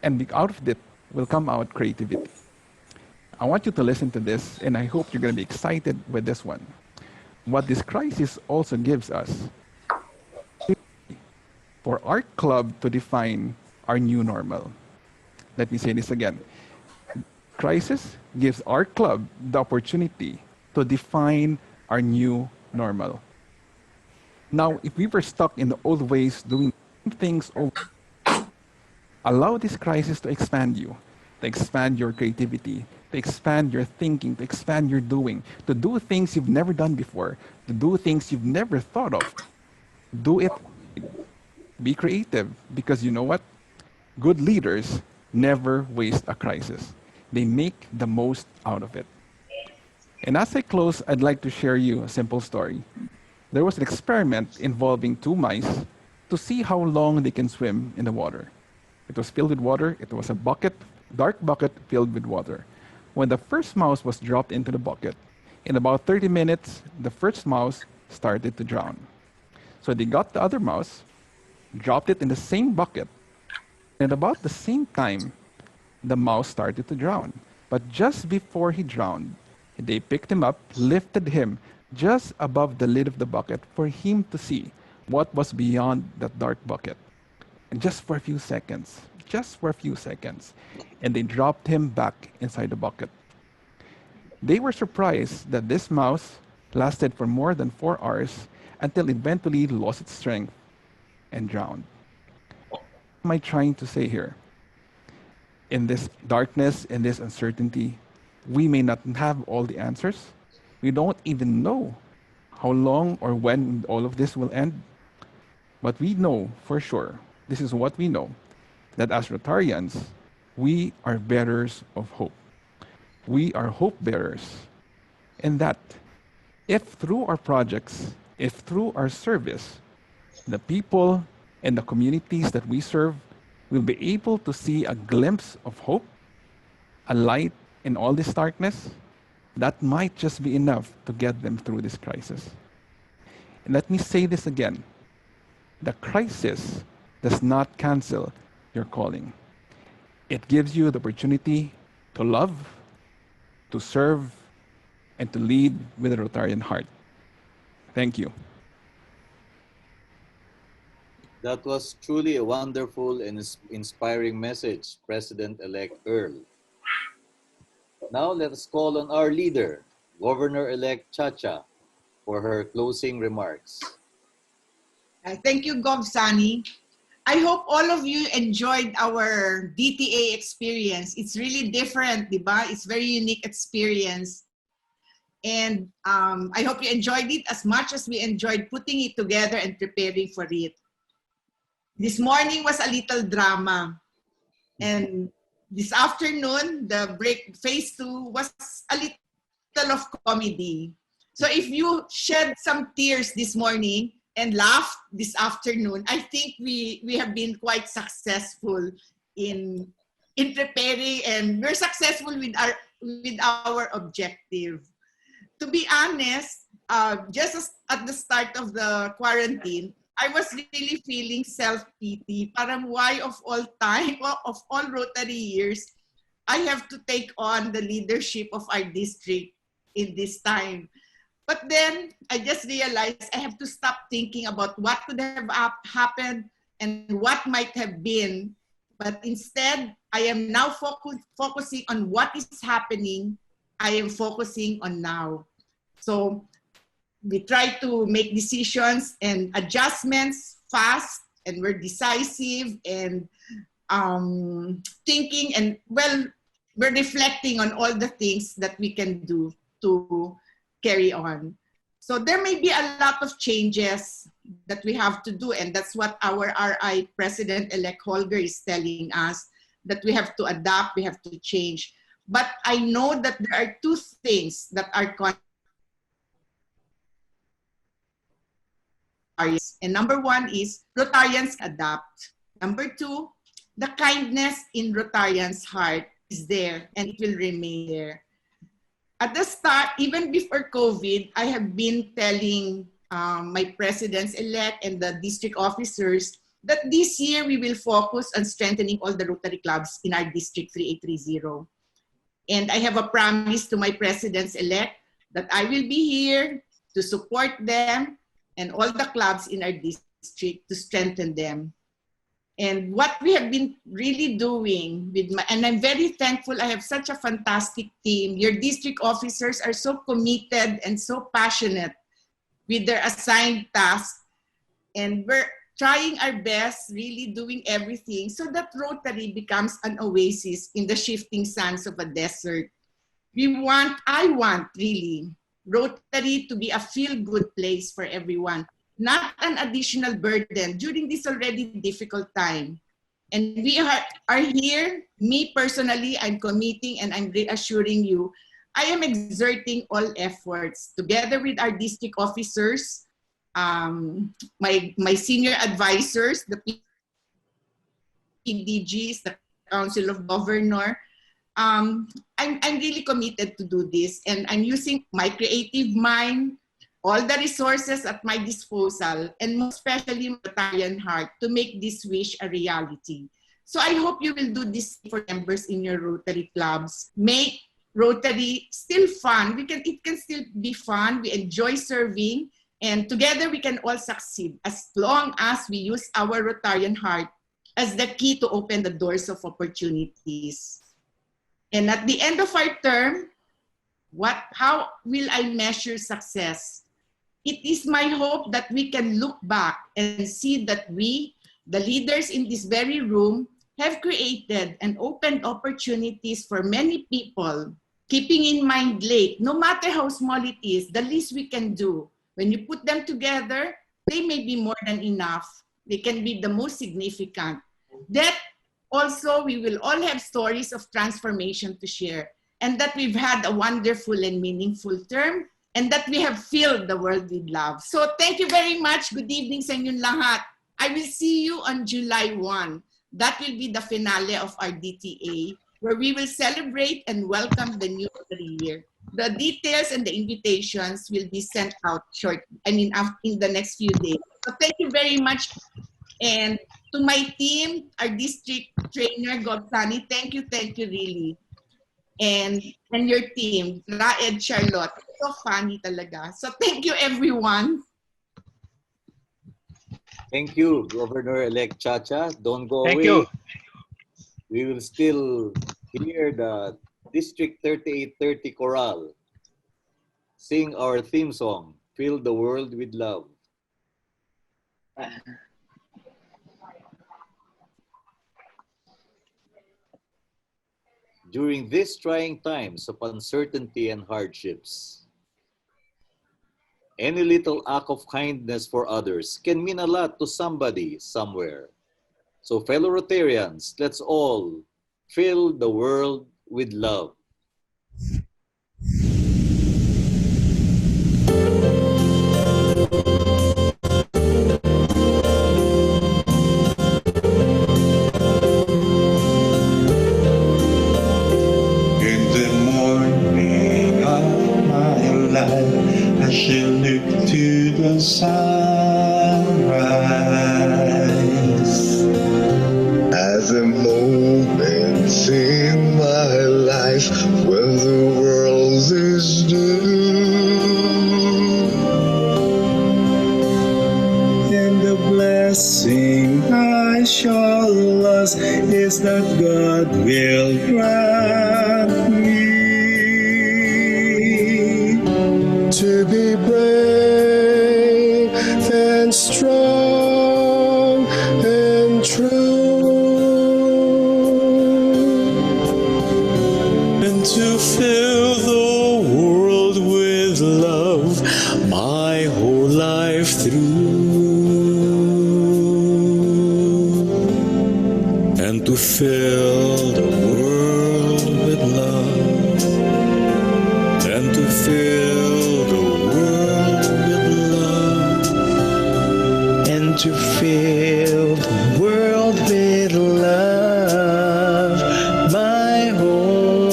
and out of it will come out creativity. I want you to listen to this, and I hope you're going to be excited with this one. What this crisis also gives us for our club to define our new normal. Let me say this again. Crisis gives our club the opportunity to define our new normal. Now, if we were stuck in the old ways doing things over, allow this crisis to expand you, to expand your creativity, to expand your thinking, to expand your doing, to do things you've never done before, to do things you've never thought of. Do it. Be creative, because you know what? Good leaders never waste a crisis. They make the most out of it. And as I close, I'd like to share you a simple story. There was an experiment involving two mice to see how long they can swim in the water. It was filled with water. It was a bucket, dark bucket filled with water. When the first mouse was dropped into the bucket, in about 30 minutes, the first mouse started to drown. So they got the other mouse, dropped it in the same bucket, and about the same time, the mouse started to drown. But just before he drowned, they picked him up, lifted him just above the lid of the bucket for him to see what was beyond that dark bucket. And just for a few seconds, and they dropped him back inside the bucket. They were surprised that this mouse lasted for more than 4 hours until it eventually lost its strength and drowned. What am I trying to say here? In this darkness, in this uncertainty, we may not have all the answers. We don't even know how long or when all of this will end. But we know for sure, this is what we know, that as Rotarians, we are bearers of hope. We are hope bearers. And that if through our projects, if through our service, the people and the communities that we serve will be able to see a glimpse of hope, a light in all this darkness, that might just be enough to get them through this crisis. And let me say this again. The crisis does not cancel your calling. It gives you the opportunity to love, to serve, and to lead with a Rotarian heart. Thank you. That was truly a wonderful and inspiring message, President-elect Earl. Now let us call on our leader, Governor-elect Chacha, for her closing remarks. Thank you, Gov. Sani. I hope all of you enjoyed our DTA experience. It's really different, diba? It's very unique experience. And I hope you enjoyed it as much as we enjoyed putting it together and preparing for it. This morning was a little drama. And this afternoon, the phase 2 was a little of comedy. So if you shed some tears this morning and laughed this afternoon, I think we have been quite successful in preparing, and we're successful with our objective. To be honest, just at the start of the quarantine, I was really feeling self-pity. Parang why of all time, of all Rotary years, I have to take on the leadership of our district in this time. But then I just realized I have to stop thinking about what could have happened and what might have been. But instead, I am now focusing on what is happening. I am focusing on now. So we try to make decisions and adjustments fast, and we're decisive and thinking, and well, we're reflecting on all the things that we can do to carry on. So there may be a lot of changes that we have to do, and that's what our RI President-elect Holger is telling us, that we have to adapt, we have to change. But I know that there are two things that are and number one is Rotarians adapt. Number two, the kindness in Rotarians' heart is there and it will remain there. At the start, even before COVID, I have been telling my presidents-elect and the district officers that this year we will focus on strengthening all the Rotary clubs in our District 3830. And I have a promise to my presidents-elect that I will be here to support them and all the clubs in our district to strengthen them. And what we have been really doing and I'm very thankful, I have such a fantastic team. Your district officers are so committed and so passionate with their assigned tasks. And we're trying our best, really doing everything so that Rotary becomes an oasis in the shifting sands of a desert. I want really Rotary to be a feel-good place for everyone, not an additional burden during this already difficult time. And we are here, me personally, I'm committing and I'm reassuring you, I am exerting all efforts together with our district officers, my senior advisors, the PDGs, the Council of Governor. I'm really committed to do this, and I'm using my creative mind, all the resources at my disposal, and most especially my Rotarian heart to make this wish a reality. So I hope you will do this for members in your Rotary clubs. Make Rotary still fun. It can still be fun. We enjoy serving, and together we can all succeed as long as we use our Rotarian heart as the key to open the doors of opportunities. And at the end of our term, how will I measure success? It is my hope that we can look back and see that we, the leaders in this very room, have created and opened opportunities for many people, keeping in mind late, no matter how small it is, the least we can do. When you put them together, they may be more than enough. They can be the most significant. That also, we will all have stories of transformation to share, and that we've had a wonderful and meaningful term, and that we have filled the world with love. So thank you very much. Good evening sa inyong lahat. I will see you on July 1. That will be the finale of our DTA, where we will celebrate and welcome the new year. The details and the invitations will be sent out in the next few days. So thank you very much. And to my team, our district trainer, Gobsani, thank you really. And your team, Raed, Charlotte, so funny talaga. So thank you everyone. Thank you, Governor-elect Chacha. Don't go Thank away. you. We will still hear the District 3830 Chorale sing our theme song, Fill the World with Love. During these trying times of uncertainty and hardships, any little act of kindness for others can mean a lot to somebody, somewhere. So fellow Rotarians, let's all fill the world with love. God will grant me to be brave and strong and true, and to fill the world with love my whole life through, and to fill the world with love, and to fill the world with love, and to fill the world with love my whole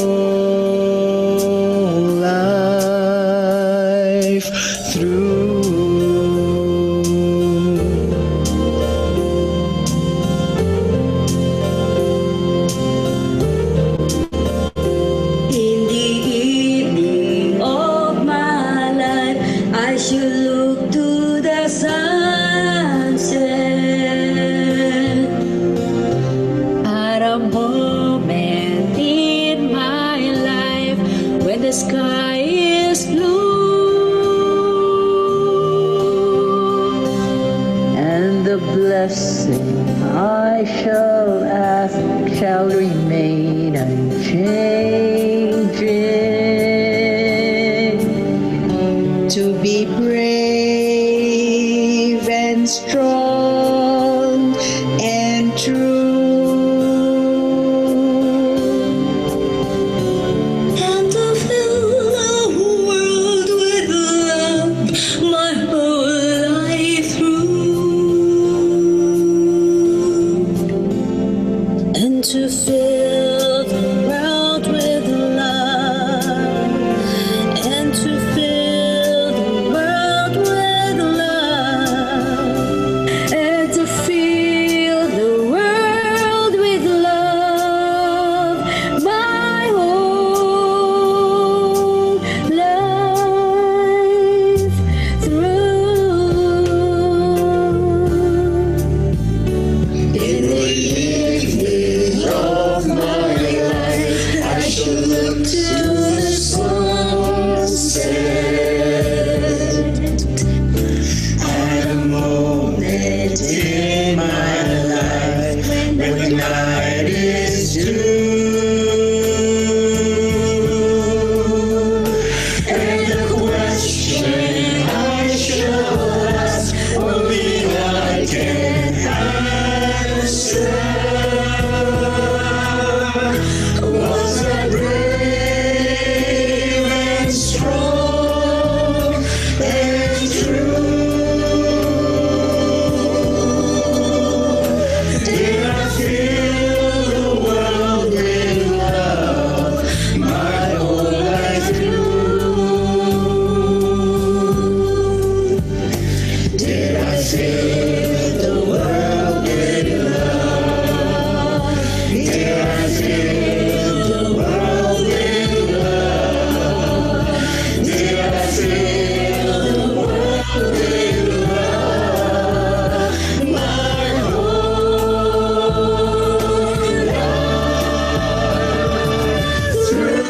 life through. In the evening of my life, I should look to the sunset. At a moment in my life when the sky is blue, and the blessing I shall ask shall remain unchanging. To be brave and strong and true, and to fill the world with love my whole life through, and to fill the world with love, and to fill the world with love, and to fill the world with love my whole life through. In the evening of my life, I shall look to the sunset. At a moment in my life when the night is through, and the question I shall ask only I can answer. Was I brave and strong and true? Did I fill the world with love my whole life through? Did I fill the world with love? Did I fill the world with love? Did I fill the world with love my whole life through?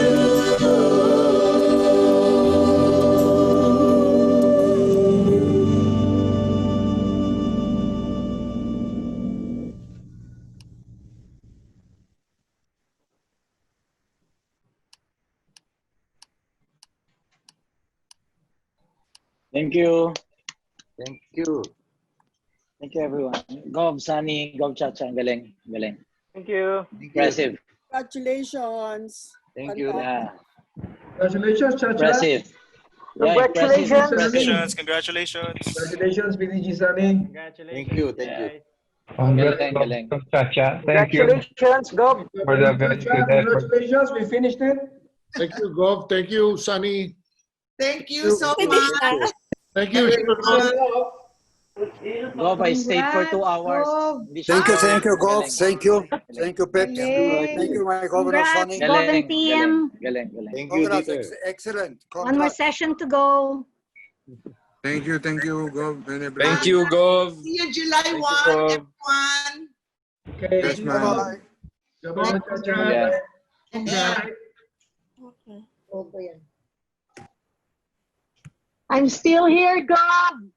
Thank you. Thank you. Thank you, everyone. Gov, Sunny, Gov, Chacha, ang galing. Galing. Thank you. Impressive. Congratulations. Thank you. Yeah. Congratulations, Chacha. Impressive. Yeah, Congratulations. impressive. Congratulations. Congratulations, PDG Sunny. Thank you. Thank you. Galing, galing. Chacha. Thank you Congratulations, Gob. for the very good effort. Congratulations, we finished it. Thank you, Gov. Thank you, Sunny. Thank you so much. Thank you, Gov, I stayed for 2 hours. Hindi siya- Thank you, Gob. Galing. Thank you. Galing. Thank you, Pep. Thank you, my Governor Congrats, Sonny. Gov and Galing, team. galing, galing. Thank you, Congrats. Dieter. Excellent. One more session to go. Thank you, Gov. And everyone. Thank you, Gov. See you July Thank you, 1, Gov. everyone. Okay. Yes, ma'am. Bye-bye. Gabriel Chacha. Yeah. Okay. I'm still here, Gov.